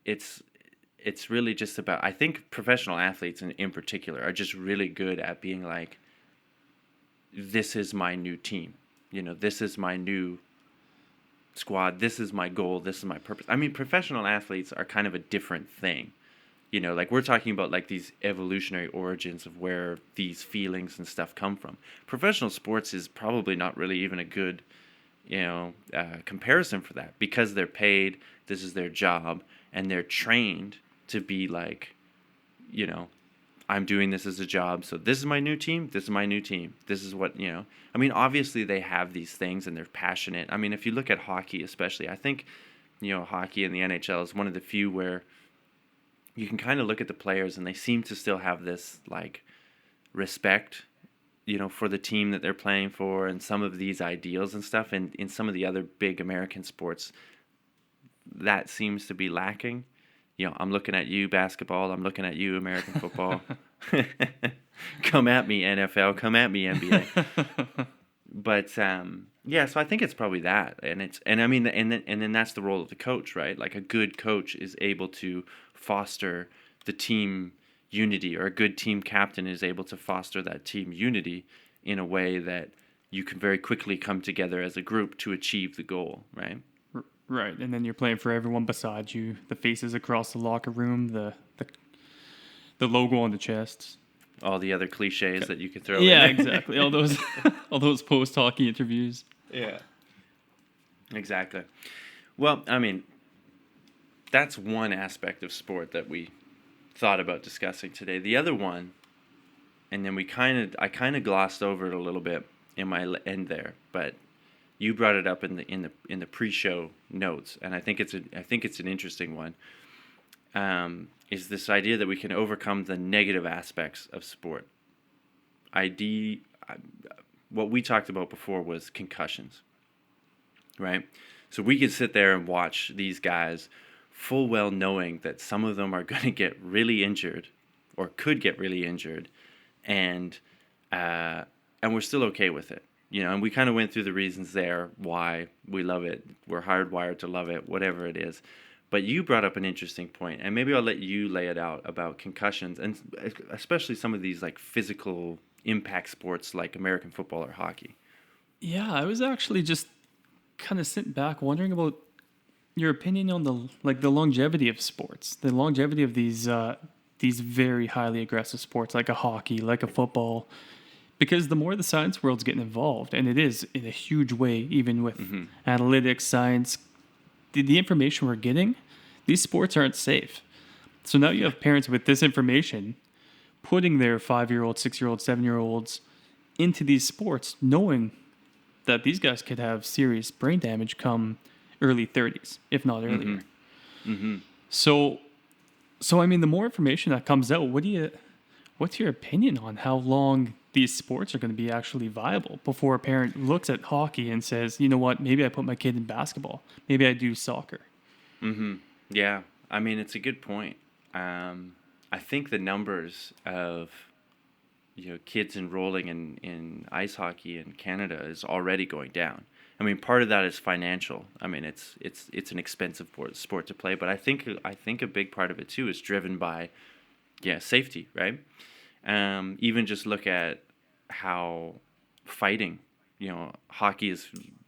it's really just about, I think professional athletes in particular are just really good at being like, this is my new team. This is my new squad. This is my goal. This is my purpose. I mean, professional athletes are kind of a different thing. Like we're talking about like these evolutionary origins of where these feelings and stuff come from. Professional sports is probably not really even a good, comparison for that, because they're paid, this is their job, and they're trained to be like, I'm doing this as a job. So this is my new team. This is my new team. This is what, I mean, obviously they have these things and they're passionate. I mean, if you look at hockey especially, I think, hockey in the NHL is one of the few where you can kind of look at the players and they seem to still have this like respect, for the team that they're playing for and some of these ideals and stuff. And in some of the other big American sports, that seems to be lacking. I'm looking at you, basketball. I'm looking at you, American football. Come at me, NFL. Come at me, NBA. But so I think it's probably that, and then that's the role of the coach, right? Like a good coach is able to foster the team unity, or a good team captain is able to foster that team unity in a way that you can very quickly come together as a group to achieve the goal, right? Right, and then you're playing for everyone beside you, the faces across the locker room, the logo on the chest. All the other cliches that you could throw in. Exactly. All those post-hockey interviews. Yeah. Exactly. Well, I mean, that's one aspect of sport that we thought about discussing today. The other one, and then I kind of glossed over it a little bit in my end there, but you brought it up in the pre-show notes, and I think it's an interesting one. Is this idea that we can overcome the negative aspects of sport? What we talked about before was concussions, right? So we could sit there and watch these guys full well knowing that some of them are going to get really injured or could get really injured, and we're still okay with it. And we kind of went through the reasons there why we love it. We're hardwired to love it, whatever it is. But you brought up an interesting point, and maybe I'll let you lay it out about concussions, and especially some of these like physical impact sports like American football or hockey. Yeah, I was actually just kind of sitting back wondering about your opinion on the longevity of sports, the longevity of these very highly aggressive sports like a hockey, like a football. Because the more the science world's getting involved, and it is in a huge way, even with analytics, science, the information we're getting, these sports aren't safe. So now you have parents with this information putting their 5-year-olds, 6-year-olds, 7-year-olds into these sports, knowing that these guys could have serious brain damage come early 30s, if not earlier. So I mean, the more information that comes out, what's your opinion on how long these sports are going to be actually viable before a parent looks at hockey and says, you know what, maybe I put my kid in basketball. Maybe I do soccer. Yeah. I mean, it's a good point. I think the numbers of, kids enrolling in ice hockey in Canada is already going down. I mean, part of that is financial. I mean, it's an expensive sport to play, but I think a big part of it too is driven by, safety, right? Even just look at how fighting, hockey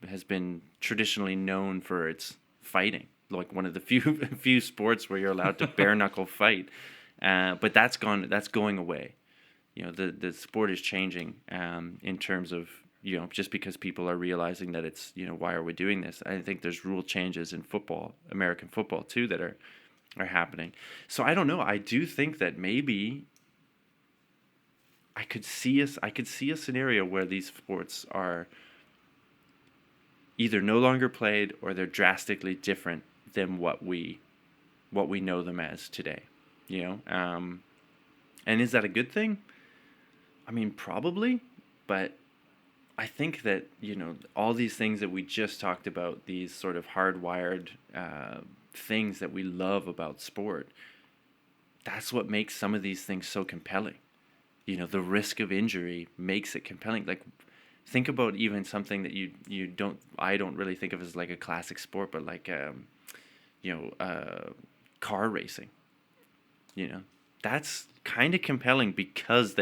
has been traditionally known for its fighting, like one of the few sports where you're allowed to bare knuckle fight. But that's going away. The sport is changing in terms of, just because people are realizing that it's, why are we doing this? I think there's rule changes in football, American football too, that are happening. So I don't know. I do think that maybe I could see a scenario where these sports are either no longer played or they're drastically different than what we know them as today. And is that a good thing? I mean, probably, but I think that, all these things that we just talked about, these sort of hardwired things that we love about sport, that's what makes some of these things so compelling. The risk of injury makes it compelling. Like, think about even something that I don't really think of as like a classic sport, but like, car racing. That's kind of compelling because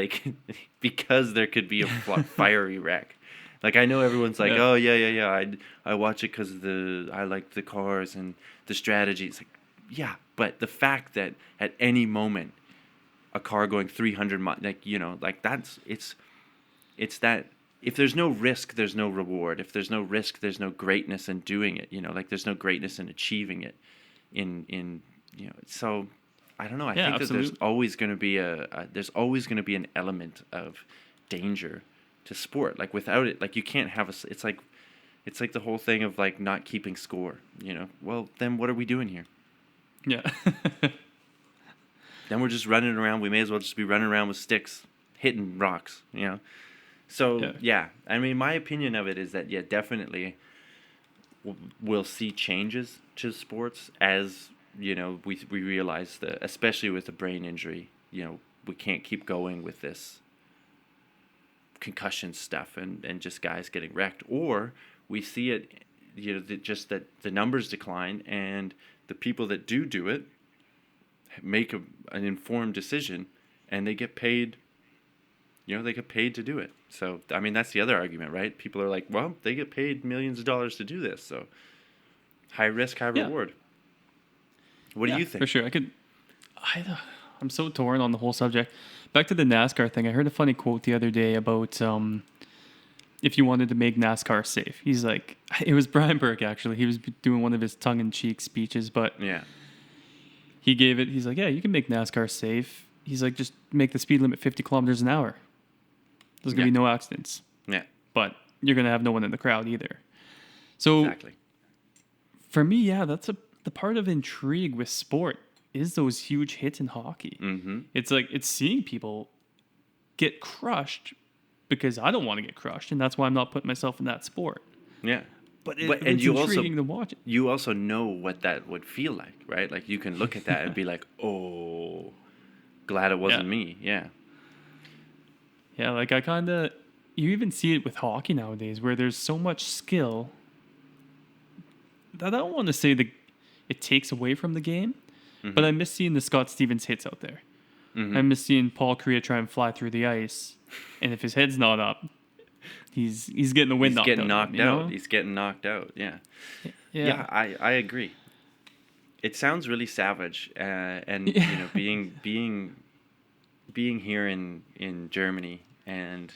because there could be a fiery wreck. Like, I know everyone's like, oh yeah, I watch it because I like the cars and the strategy. It's like, yeah, but the fact that at any moment a car going 300 miles, it's that if there's no risk, there's no reward. If there's no risk, there's no greatness in doing it. There's no greatness in achieving it. So I don't know. I Yeah, think that there's absolutely. always going to be there's always going to be an element of danger to sport. Like without it, like you can't have it's like the whole thing of like not keeping score, you know. Well, then what are we doing here? Yeah. Then we're just running around. We may as well just be running around with sticks, hitting rocks, you know. So yeah, I mean, my opinion of it is that definitely we'll see changes to sports as you know we realize that, especially with the brain injury, you know, we can't keep going with this concussion stuff and just guys getting wrecked, or we see it, you know, just that the numbers decline and the people that do it make an informed decision and they get paid. You know, they get paid to do it. So, I mean, that's the other argument, right? People are like, well, they get paid millions of dollars to do this. So, high risk, high reward. What do you think? For sure. I'm so torn on the whole subject. Back to the NASCAR thing. I heard a funny quote the other day about if you wanted to make NASCAR safe. He's like, it was Brian Burke, actually. He was doing one of his tongue-in-cheek speeches, but he gave it. He's like, yeah, you can make NASCAR safe. He's like, just make the speed limit 50 kilometers an hour. There's going to be no accidents. Yeah. But you're going to have no one in the crowd either. So Exactly. For me, that's the part of intrigue with sport is those huge hits in hockey. Mm-hmm. It's like, it's seeing people get crushed because I don't want to get crushed, and that's why I'm not putting myself in that sport. Yeah. But and it's you intriguing to watch it. You also know what that would feel like, right? Like you can look at that and be like, oh, glad it wasn't me. Yeah. Yeah, like you even see it with hockey nowadays where there's so much skill that I don't want to say that it takes away from the game, but I miss seeing the Scott Stevens hits out there. Mm-hmm. I miss seeing Paul Kariya try and fly through the ice, and if his head's not up, he's getting the wind knocked out. He's getting knocked out. Yeah. Yeah. I agree. It sounds really savage, and you know, being here in Germany and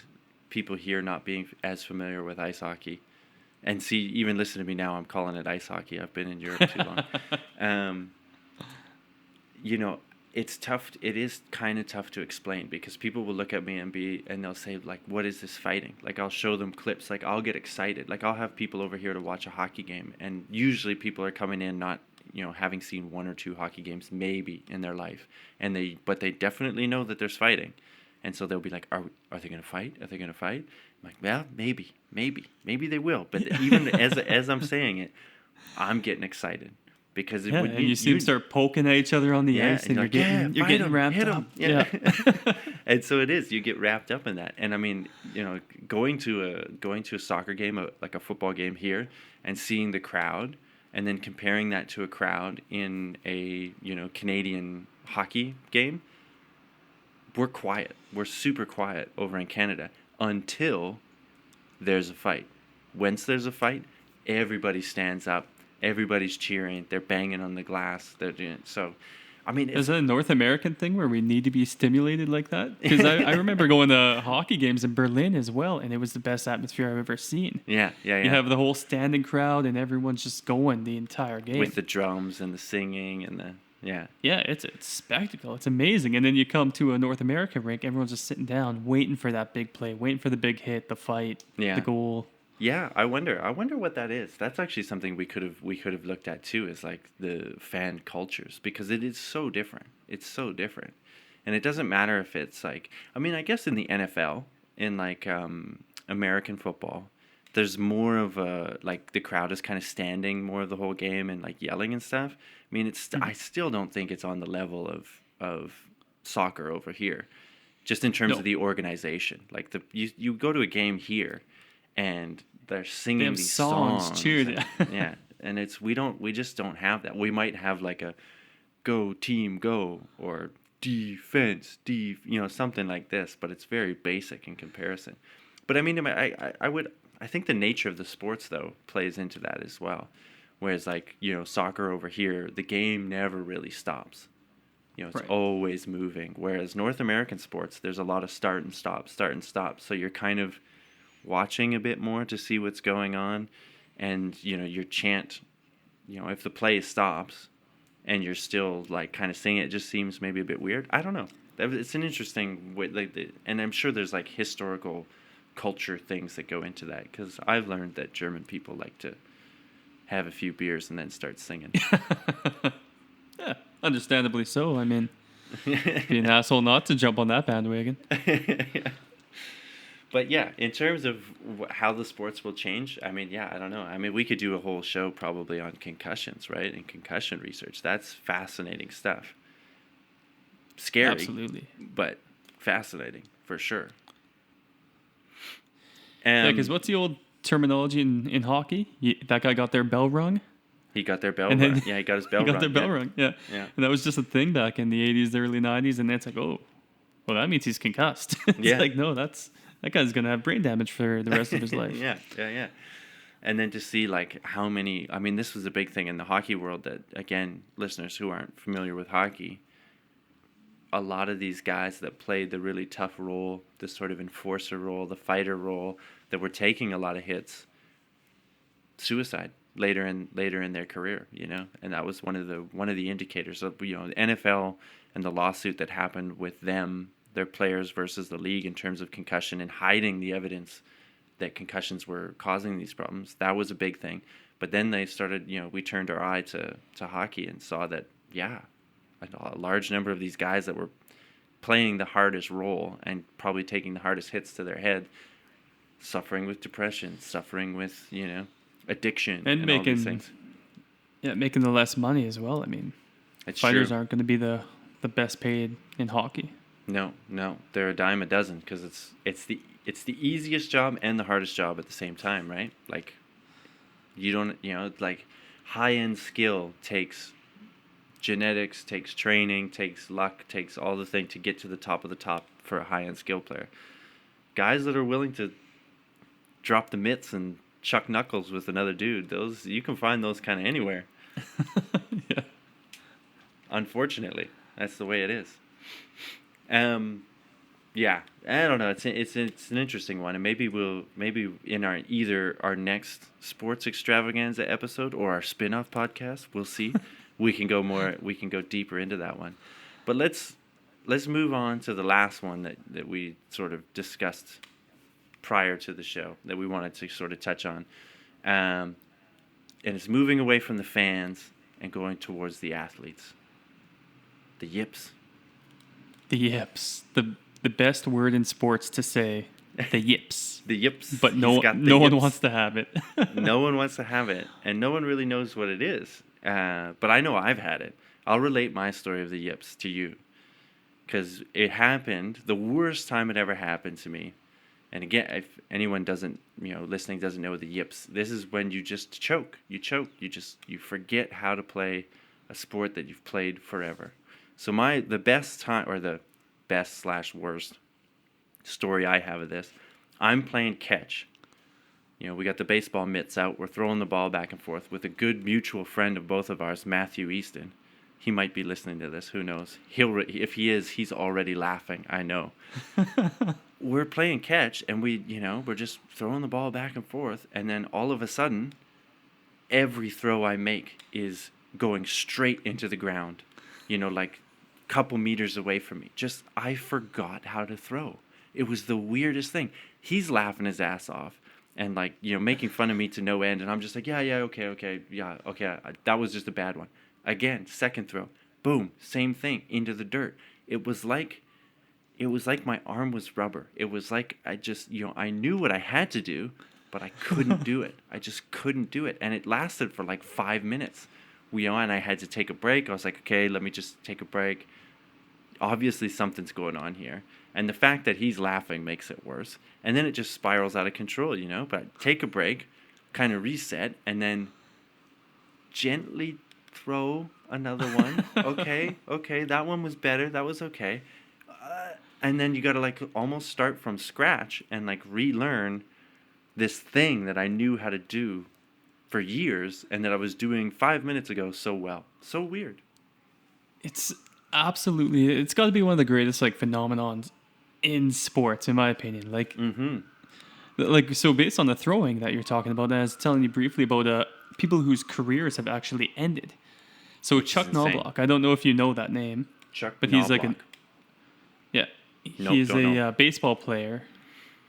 people here not being as familiar with ice hockey, and even listen to me now, I'm calling it ice hockey. I've been in Europe too long. You know, it's tough. It is kind of tough to explain because people will look at me and they'll say like, "What is this fighting?" Like I'll show them clips. Like I'll get excited. Like I'll have people over here to watch a hockey game, and usually people are coming in not, you know, having seen one or two hockey games maybe in their life, but they definitely know that there's fighting, and so they'll be like, "Are they going to fight? Are they going to fight?" I'm like, "Well, maybe they will." But even as I'm saying it, I'm getting excited because and you see them start poking at each other on the ice, and you're getting ramped up. Yeah. And so it is. You get wrapped up in that, and I mean, you know, going to a soccer game, like a football game here, and seeing the crowd. And then comparing that to a crowd in a, you know, Canadian hockey game, we're quiet. We're super quiet over in Canada until there's a fight. Once there's a fight, everybody stands up. Everybody's cheering. They're banging on the glass. They're doing so. I mean, is that a North American thing where we need to be stimulated like that? Because I remember going to hockey games in Berlin as well, and it was the best atmosphere I've ever seen. Yeah. You have the whole standing crowd, and everyone's just going the entire game. With the drums and the singing and the, yeah. Yeah, it's a spectacle. It's amazing. And then you come to a North American rink, everyone's just sitting down, waiting for that big play, waiting for the big hit, the fight, the goal. Yeah, I wonder what that is. That's actually something we could have looked at too, is like the fan cultures, because it is so different. It's so different, and it doesn't matter if it's like, I mean, I guess in the NFL, in like American football, there's more of a, like, the crowd is kind of standing more of the whole game and like yelling and stuff. I mean, I still don't think it's on the level of soccer over here, just in terms of the organization. Like you go to a game here, and they're singing these songs. Cheered. And we just don't have that. We might have like a "Go Team Go" or "Defense," you know, something like this, but it's very basic in comparison. But I mean, I think the nature of the sports though plays into that as well. Whereas like, you know, soccer over here, the game never really stops. You know, it's always moving. Whereas North American sports, there's a lot of start and stop. So you're kind of watching a bit more to see what's going on, and you know, your chant, you know, if the play stops, and you're still like kind of saying it just seems maybe a bit weird. I don't know. It's an interesting way, and I'm sure there's like historical culture things that go into that, because I've learned that German people like to have a few beers and then start singing. Yeah, understandably so. I mean, be an asshole not to jump on that bandwagon. Yeah. But yeah, in terms of how the sports will change, I mean, yeah, I don't know. I mean, we could do a whole show probably on concussions, right? And concussion research. That's fascinating stuff. Scary. Absolutely. But fascinating, for sure. Yeah, because what's the old terminology in hockey? That guy got their bell rung? He got their bell And rung. then- Yeah, he got his bell He rung. got their bell rung, yeah. Yeah. And that was just a thing back in the 80s, the early 90s, and it's like, oh, well, that means he's concussed. It's Yeah. like, no, that guy's going to have brain damage for the rest of his life. Yeah. And then to see like how many, I mean, this was a big thing in the hockey world that, again, listeners who aren't familiar with hockey, a lot of these guys that played the really tough role, the sort of enforcer role, the fighter role, that were taking a lot of hits, suicide later in their career, you know, and that was one of the indicators of, you know, the NFL and the lawsuit that happened with them, their players versus the league in terms of concussion and hiding the evidence that concussions were causing these problems. That was a big thing. But then they started, you know, we turned our eye to hockey and saw that, yeah, a large number of these guys that were playing the hardest role and probably taking the hardest hits to their head, suffering with depression, suffering with, you know, addiction and all these things. Yeah, making the less money as well. I mean, It's fighters true. aren't going to be the best paid in hockey. No, they're a dime a dozen, because it's the easiest job and the hardest job at the same time, right? Like, you don't, you know, like high-end skill takes genetics, takes training, takes luck, takes all the thing to get to the top of the top for a high-end skill player. Guys that are willing to drop the mitts and chuck knuckles with another dude, those, you can find those kind of anywhere. Yeah. Unfortunately, that's the way it is. Yeah, I don't know. It's an interesting one, and maybe in our next sports extravaganza episode or our spin-off podcast, we'll see. we can go deeper into that one. But let's move on to the last one that we sort of discussed prior to the show that we wanted to sort of touch on. And it's moving away from the fans and going towards the athletes. The yips. The yips. The best word in sports to say, the yips. The yips. But no one wants to have it. No one wants to have it, and no one really knows what it is. But I know I've had it. I'll relate my story of the yips to you, because it happened the worst time it ever happened to me. And again, if anyone listening doesn't know the yips, this is when you just choke. You forget how to play a sport that you've played forever. So the best/worst story I have of this, I'm playing catch. You know, we got the baseball mitts out. We're throwing the ball back and forth with a good mutual friend of both of ours, Matthew Easton. He might be listening to this. Who knows? If he is, he's already laughing. I know. We're playing catch, and we're just throwing the ball back and forth, and then all of a sudden, every throw I make is going straight into the ground. You know, like a couple meters away from me. I forgot how to throw. It was the weirdest thing. He's laughing his ass off and making fun of me to no end. And I'm just like, okay. That was just a bad one. Again, second throw. Boom, same thing, into the dirt. It was like my arm was rubber. It was like I knew what I had to do, but I couldn't do it. I just couldn't do it. And it lasted for like 5 minutes. And I had to take a break. I was like, okay, let me just take a break. Obviously something's going on here. And the fact that he's laughing makes it worse. And then it just spirals out of control, you know. But I take a break, kind of reset, and then gently throw another one. Okay, that one was better. That was okay. And then you got to almost start from scratch and relearn this thing that I knew how to do for years and that I was doing 5 minutes ago so well. So weird. It's got to be one of the greatest phenomenons in sports, in my opinion. So based on the throwing that you're talking about, and I was telling you briefly about people whose careers have actually ended. So Chuck insane. Knobloch, I don't know if you know that name, Chuck but he's like Knobloch. yeah, Nope, he's don't a know. baseball player,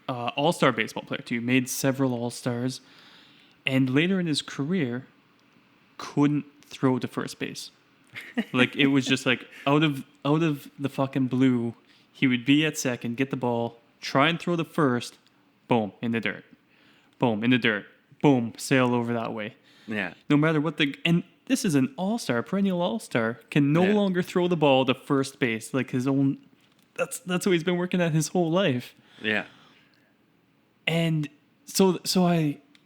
all-star baseball player too. Made several all-stars, and later in his career, couldn't throw to first base. Like it was just like out of the fucking blue, he would be at second, get the ball, try and throw to first, boom, in the dirt, boom, in the dirt, boom, sail over that way. Yeah. No matter what and this is an all-star, perennial all-star, can no Yeah. longer throw the ball to first base like his own. That's what he's been working at his whole life. Yeah. And so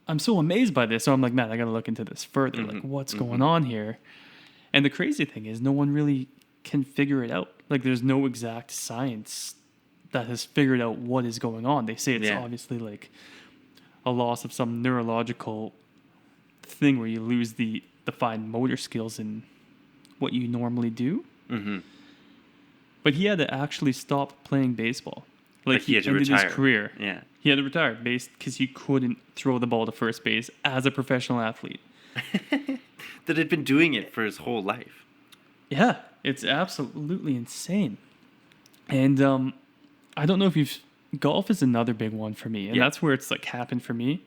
I'm so amazed by this. So I'm like, man, I got to look into this further. Like, what's going on here? And the crazy thing is, no one really can figure it out. Like, there's no exact science that has figured out what is going on. They say it's Yeah. obviously like a loss of some neurological thing where you lose the fine motor skills in what you normally do. Mm-hmm. But he had to actually stop playing baseball. Like he had to ended retire. his career. Yeah. He had to retire because he couldn't throw the ball to first base as a professional athlete. That had been doing it for his whole life. Yeah, it's absolutely insane. And I don't know if you've... Golf is another big one for me. And Yeah. that's where it's like happened for me.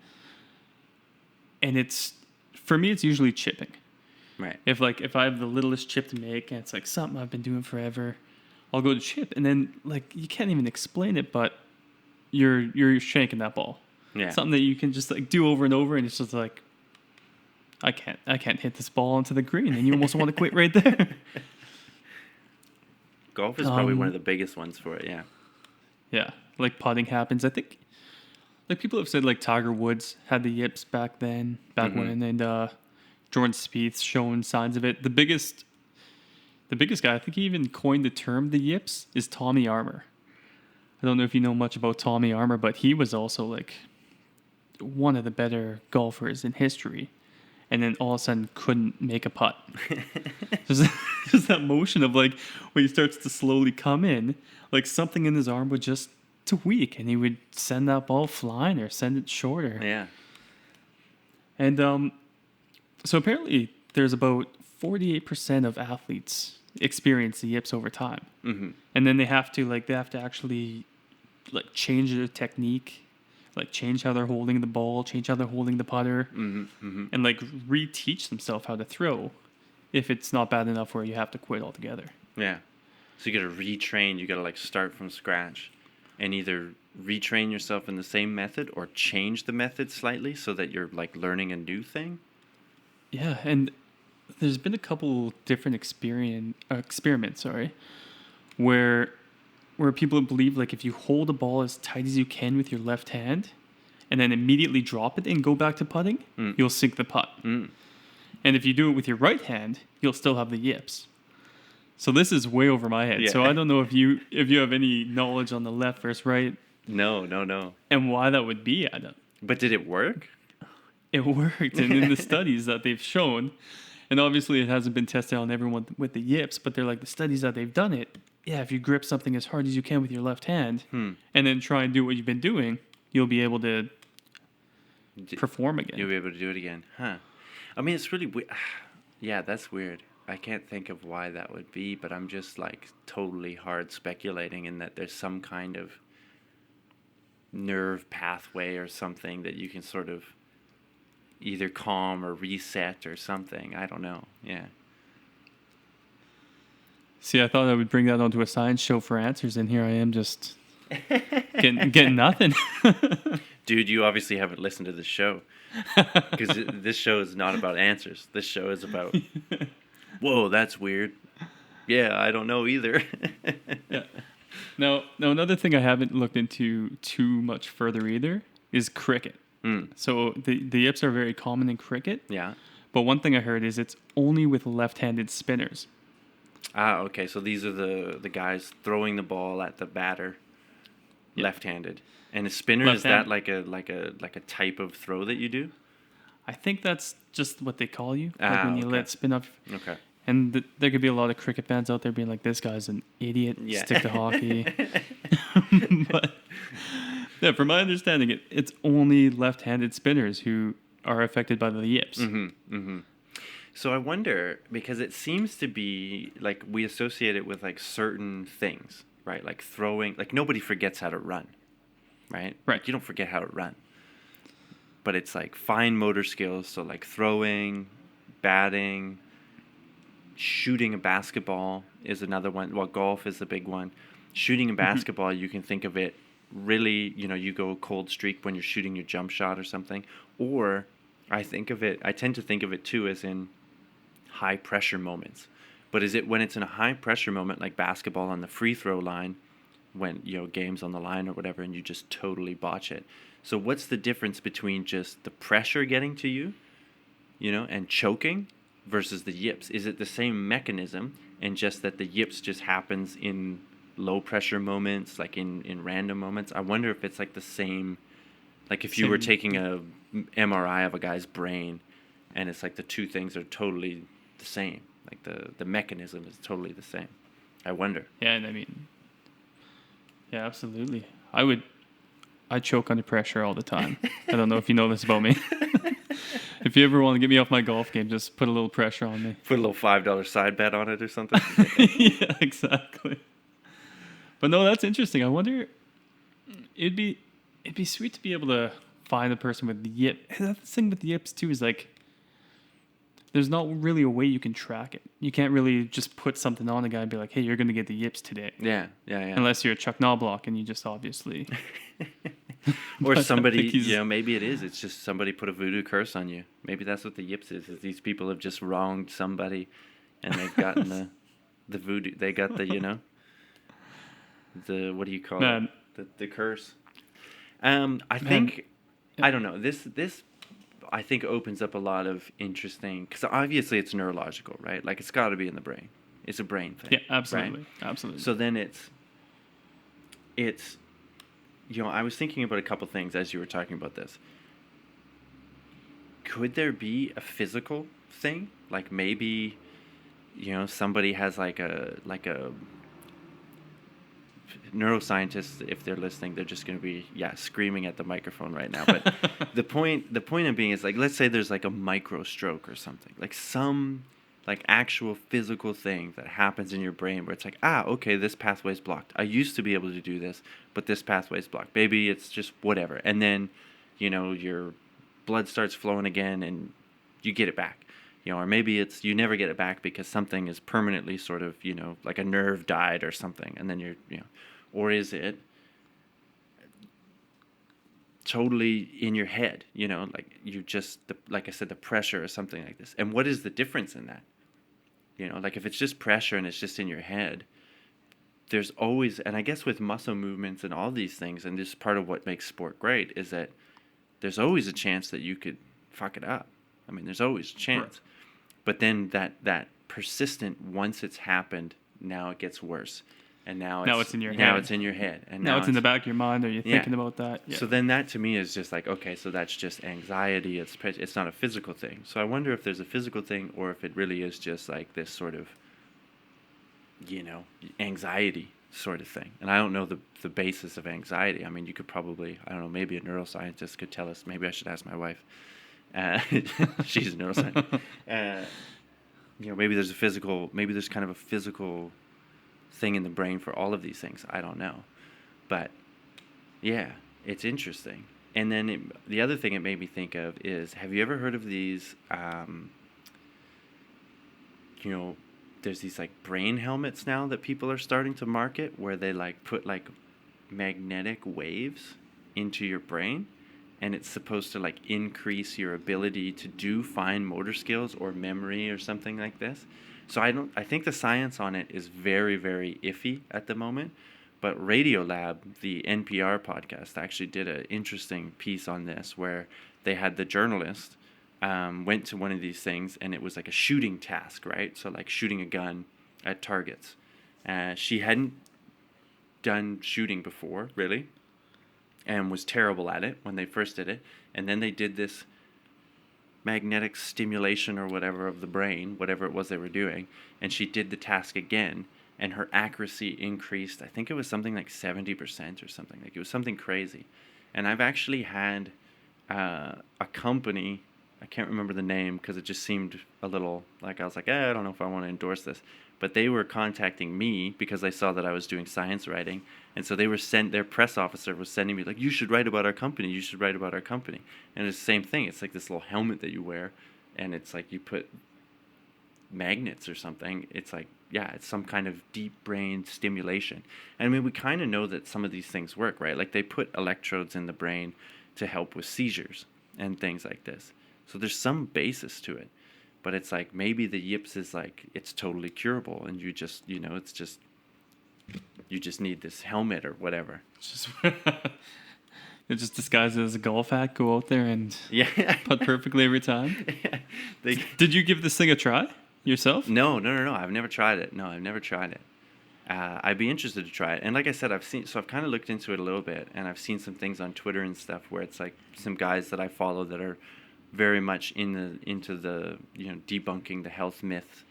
And for me, it's usually chipping. Right. If I have the littlest chip to make and it's like something I've been doing forever, I'll go to chip. And then like you can't even explain it, but you're shanking that ball. Yeah. Something that you can just like do over and over, and it's just like I can't hit this ball onto the green, and you almost want to quit right there. Golf is probably one of the biggest ones for it. Yeah. Yeah, like putting happens. I think like people have said like Tiger Woods had the yips back when, and Jordan Spieth's shown signs of it. The biggest guy, I think he even coined the term the yips, is Tommy Armour. I don't know if you know much about Tommy Armour, but he was also like one of the better golfers in history, and then all of a sudden couldn't make a putt. just that motion of like when he starts to slowly come in, like something in his arm would just tweak, and he would send that ball flying or send it shorter. Yeah. And so apparently there's about 48% of athletes experience the yips over time. Mm-hmm. And then they have to actually like change their technique, like change how they're holding the ball, change how they're holding the putter, and like reteach themselves how to throw if it's not bad enough where you have to quit altogether. Yeah. So you got to retrain. You got to like start from scratch, and either retrain yourself in the same method or change the method slightly so that you're like learning a new thing. Yeah, and there's been a couple different experiments, where people believe like if you hold a ball as tight as you can with your left hand and then immediately drop it and go back to putting, you'll sink the putt. And if you do it with your right hand, you'll still have the yips. So this is way over my head. Yeah. So I don't know if you have any knowledge on the left versus right No. and why that would be. I don't. But did it work? It worked, and in the studies that they've shown, and obviously it hasn't been tested on everyone with the yips, but they're like the studies that they've done it. Yeah, if you grip something as hard as you can with your left hand, and then try and do what you've been doing, you'll be able to perform again. You'll be able to do it again, huh? I mean, it's really weird. Yeah, that's weird. I can't think of why that would be, but I'm just like totally hard speculating in that there's some kind of nerve pathway or something that you can sort of either calm or reset or something. I don't know. Yeah. See, I thought I would bring that onto a science show for answers, and here I am just getting nothing. Dude, you obviously haven't listened to this show. Because this show is not about answers. This show is about, whoa, that's weird. Yeah, I don't know either. Yeah. Now, another thing I haven't looked into too much further either is cricket. So the yips are very common in cricket. Yeah. But one thing I heard is it's only with left-handed spinners. Ah, okay. So these are the guys throwing the ball at the batter, left-handed. And a spinner, is that like a type of throw that you do? I think that's just what they call you, when you okay. let spin up. Okay. And there could be a lot of cricket fans out there being like, "This guy's an idiot. Yeah. Stick to hockey." But yeah, from my understanding, it's only left-handed spinners who are affected by the yips. So I wonder, because it seems to be like we associate it with like certain things, right? Like throwing, like nobody forgets how to run, right? Right. Like you don't forget how to run. But it's like fine motor skills, so like throwing, batting, shooting a basketball is another one. Well, golf is the big one. Shooting a basketball, you can think of it really, you go cold streak when you're shooting your jump shot or something. Or I tend to think of it too as in high pressure moments. But is it when it's in a high pressure moment like basketball on the free throw line, when game's on the line or whatever, and you just totally botch it? So what's the difference between just the pressure getting to you, and choking versus the yips? Is it the same mechanism, and just that the yips just happens in low pressure moments, like in random moments? I wonder if it's like the same, like if you were taking a MRI of a guy's brain, and it's like the two things are totally the same, like the mechanism is totally the same. I wonder. Yeah, and I mean, yeah, absolutely. I choke under pressure all the time. I don't know if you know this about me. If you ever want to get me off my golf game, just put a little pressure on me. Put a little $5 side bet on it or something. Yeah, exactly. But no, that's interesting. I wonder, it'd be sweet to be able to find a person with the yip. That's the thing with the yips too, is like, there's not really a way you can track it. You can't really just put something on a guy and be like, hey, you're going to get the yips today. Yeah. Unless you're Chuck Knobloch and you just obviously... Or somebody, maybe it is. It's just somebody put a voodoo curse on you. Maybe that's what the yips is these people have just wronged somebody and they've gotten the voodoo. They got the, the, what do you call it? The curse. I think, I don't know. This I think opens up a lot of interesting, because obviously it's neurological, right? Like it's got to be in the brain. It's a brain thing. Yeah, absolutely. Right? Absolutely. So then it's I was thinking about a couple things as you were talking about this. Could there be a physical thing? Like maybe, somebody has like a neuroscientists, if they're listening, they're just going to be screaming at the microphone right now. But the point of being is, like, let's say there's like a micro stroke or something, like some like actual physical thing that happens in your brain where it's like, okay, this pathway's blocked. I used to be able to do this, but this pathway's blocked. Maybe it's just whatever. And then, your blood starts flowing again and you get it back. Or maybe it's you never get it back because something is permanently sort of, like a nerve died or something. And then you're, or is it totally in your head, like you just, like I said, the pressure or something like this. And what is the difference in that? Like if it's just pressure and it's just in your head, there's always, and I guess with muscle movements and all these things, and this is part of what makes sport great, is that there's always a chance that you could fuck it up. I mean, there's always a chance. Right. But then that persistent, once it's happened, now it gets worse. And now it's in your head. Now it's in your head. And now it's in the back of your mind. Are you thinking about that? Yeah. So then that to me is just like, okay, so that's just anxiety. It's not a physical thing. So I wonder if there's a physical thing or if it really is just like this sort of, anxiety sort of thing. And I don't know the basis of anxiety. I mean, you could probably, I don't know, maybe a neuroscientist could tell us. Maybe I should ask my wife. She's a neuroscientist. Maybe there's kind of a physical thing in the brain for all of these things. I don't know. But yeah, it's interesting. And then the other thing it made me think of is, have you ever heard of these, there's these like brain helmets now that people are starting to market where they like put like magnetic waves into your brain, and it's supposed to like increase your ability to do fine motor skills or memory or something like this. So I think the science on it is very, very iffy at the moment, but Radiolab, the NPR podcast, actually did an interesting piece on this where they had the journalist went to one of these things, and it was like a shooting task, right? So like shooting a gun at targets. She hadn't done shooting before, really, and was terrible at it when they first did it. And then they did this magnetic stimulation or whatever of the brain, whatever it was they were doing, and she did the task again, and her accuracy increased. I think it was something like 70% or something. Like it was something crazy. And I've actually had a company, I can't remember the name because it just seemed a little like I was like, I don't know if I want to endorse this. But they were contacting me because they saw that I was doing science writing. And so they were their press officer was sending me like, you should write about our company. You should write about our company. And it's the same thing. It's like this little helmet that you wear. And it's like you put magnets or something. It's like, yeah, it's some kind of deep brain stimulation. And I mean, we kind of know that some of these things work, right? Like they put electrodes in the brain to help with seizures and things like this. So there's some basis to it. But it's like maybe the yips is like it's totally curable, and you just it's just you just need this helmet or whatever. It's just disguised as a golf hat. Go out there and putt perfectly every time. Yeah. Did you give this thing a try yourself? No. I've never tried it. No, I've never tried it. I'd be interested to try it. And like I said, I've kind of looked into it a little bit, and I've seen some things on Twitter and stuff where it's like some guys that I follow that are very much into the debunking the health myth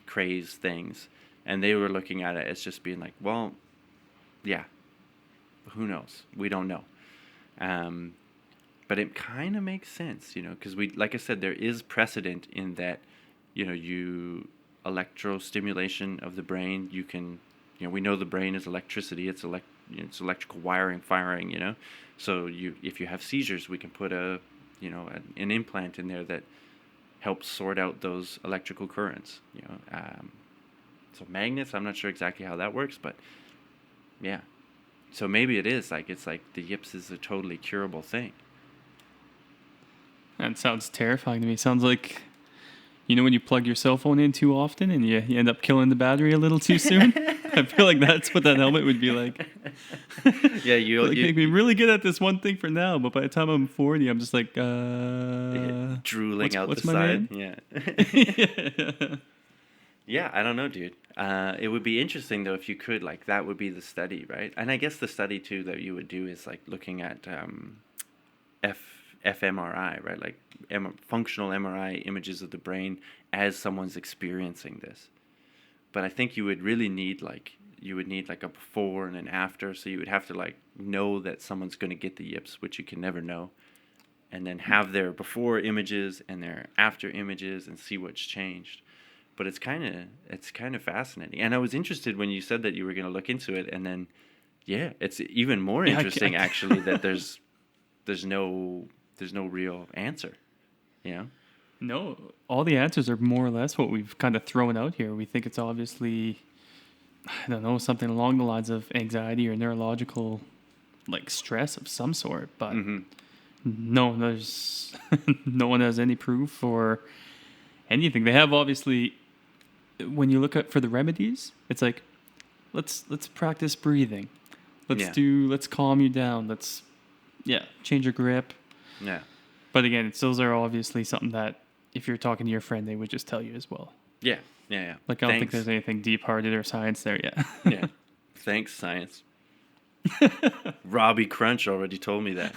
craze things, and they were looking at it as just being like, well, yeah, who knows? We don't know. But it kind of makes sense, because like I said, there is precedent in that, you electrostimulation of the brain. You can, we know the brain is electricity. It's it's electrical wiring firing. So if you have seizures, we can put an implant in there that helps sort out those electrical currents. So magnets, I'm not sure exactly how that works, but yeah. So maybe it is like it's like the yips is a totally curable thing. That sounds terrifying to me. Sounds like when you plug your cell phone in too often and you end up killing the battery a little too soon. I feel like that's what that helmet would be like. Yeah, you make me really good at this one thing for now, but by the time I'm 40, I'm just like, drooling what's the my side. name? Yeah. Yeah, I don't know, dude. It would be interesting though if you could, like, that would be the study, right? And I guess the study too that you would do is like looking at fMRI, right? Like functional MRI images of the brain as someone's experiencing this. But I think you would really need like a before and an after. So you would have to like know that someone's going to get the yips, which you can never know, and then have their before images and their after images and see what's changed. But it's kind of fascinating. And I was interested when you said that you were going to look into it, and then yeah, it's even more interesting actually that there's no real answer. No, all the answers are more or less what we've kind of thrown out here. We think it's obviously, I don't know, something along the lines of anxiety or neurological, like stress of some sort. But no, there's no one has any proof or anything. They have obviously, when you look at for the remedies, it's like, let's practice breathing. Let's calm you down. Let's change your grip. Yeah. But again, those are obviously something that if you're talking to your friend, they would just tell you as well. Yeah. Like, I don't think there's anything deep-hearted or science there yet. Yeah. Thanks, science. Robby Crunch already told me that.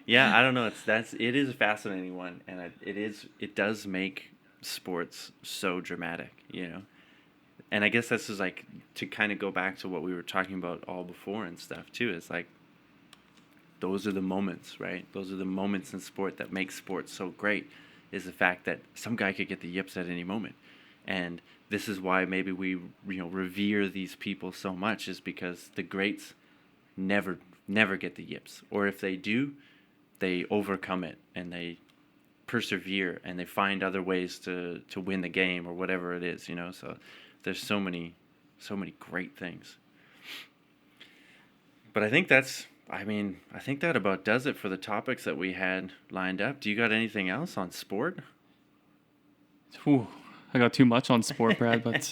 Yeah, I don't know. It is a fascinating one, and it does make sports so dramatic, And I guess this is like to kind of go back to what we were talking about all before and stuff too. It's like those are the moments, right? Those are the moments in sport that make sports so great. Is the fact that some guy could get the yips at any moment, and this is why maybe we revere these people so much, is because the greats never get the yips, or if they do, they overcome it and they persevere and they find other ways to win the game or whatever it is, So there's so many great things. But I think that about does it for the topics that we had lined up. Do you got anything else on sport? Ooh, I got too much on sport, Brad, but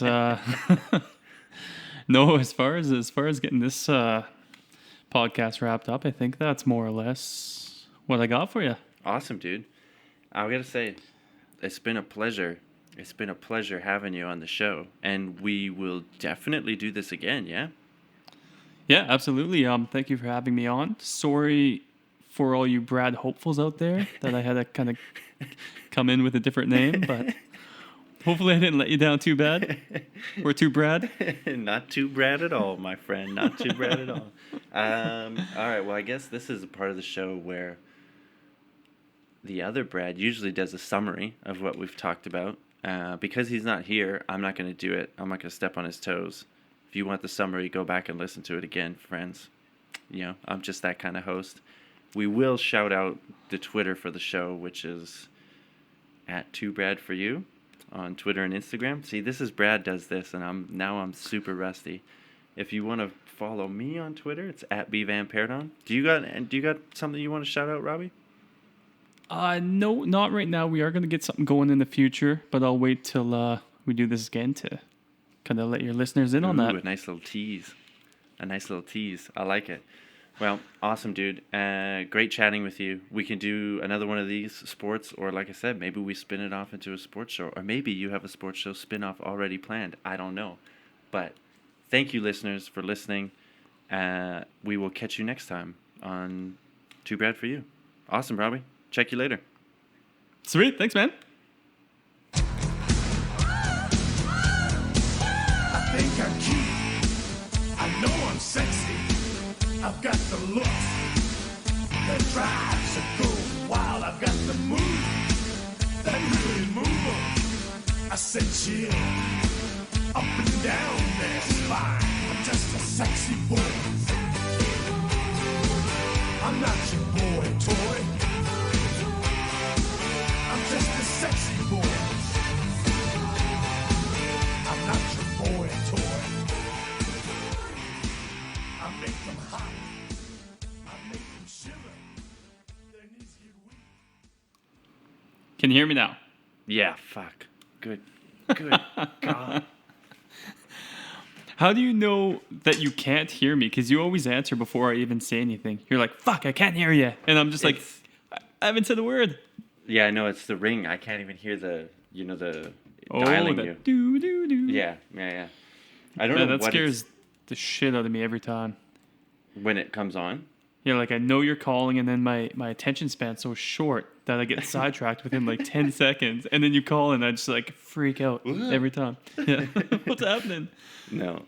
no, as far as getting this podcast wrapped up, I think that's more or less what I got for you. Awesome, dude. I got to say, it's been a pleasure. It's been a pleasure having you on the show, and we will definitely do this again, yeah? Yeah, absolutely. Thank you for having me on. Sorry for all you Brad hopefuls out there that I had to kind of come in with a different name, but hopefully I didn't let you down too bad. Or too Brad. Not too Brad at all, my friend. Not too Brad at all. All right, well, I guess this is a part of the show where the other Brad usually does a summary of what we've talked about. Because he's not here, I'm not going to do it. I'm not going to step on his toes. If you want the summary, go back and listen to it again, friends. You know, I'm just that kind of host. We will shout out the Twitter for the show, which is at 2BradForYou on Twitter and Instagram. See, this is Brad does this, and I'm super rusty. If you want to follow me on Twitter, it's at bvanperdon. Do you got something you want to shout out, Robby? No, not right now. We are going to get something going in the future, but I'll wait till we do this again to kind of let your listeners in on that. A nice little tease. I like it. Well, awesome, dude. Great chatting with you. We can do another one of these sports, or like I said, maybe we spin it off into a sports show, or maybe you have a sports show spin-off already planned. I don't know. But thank you, listeners, for listening. We will catch you next time on Too Bad For You. Awesome, Robby. Check you later. Sweet. Thanks, man. I think I'm cute. I know I'm sexy. I've got the looks that drives to go wild. I've got the moves that really move 'em. I said chill up and down their spine. I'm just a sexy boy. I'm not your boy toy. I'm just a sexy boy. I'm not your boy toy. I make them hot. I make them shiver. Their knees get weak. Can you hear me now? Yeah, fuck. Good God. How do you know that you can't hear me? Because you always answer before I even say anything. You're like, fuck, I can't hear you. And I'm just like, I haven't said a word. Yeah, I know, it's the ring. I can't even hear the dialing you. Do. Yeah. I don't know that what scares the shit out of me every time. when it comes on. Yeah, like I know you're calling, and then my attention span's so short that I get sidetracked within like 10 seconds, and then you call, and I just like freak out every time. Yeah, what's happening? No.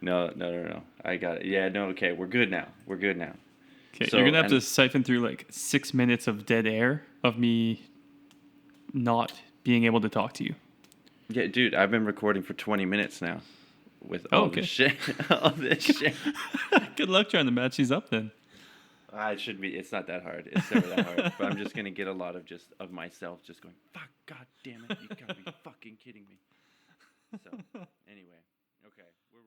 I got it. Yeah, no, okay, we're good now. Okay, So, you're gonna have to siphon through like 6 minutes of dead air of me not being able to talk to you. Yeah, dude, I've been recording for 20 minutes now with all this shit. All this shit. Good luck trying to match these up then. It should be. It's not that hard. It's never that hard. But I'm just gonna get a lot of myself just going, fuck, god damn it, you gotta be fucking kidding me. So anyway, okay, we're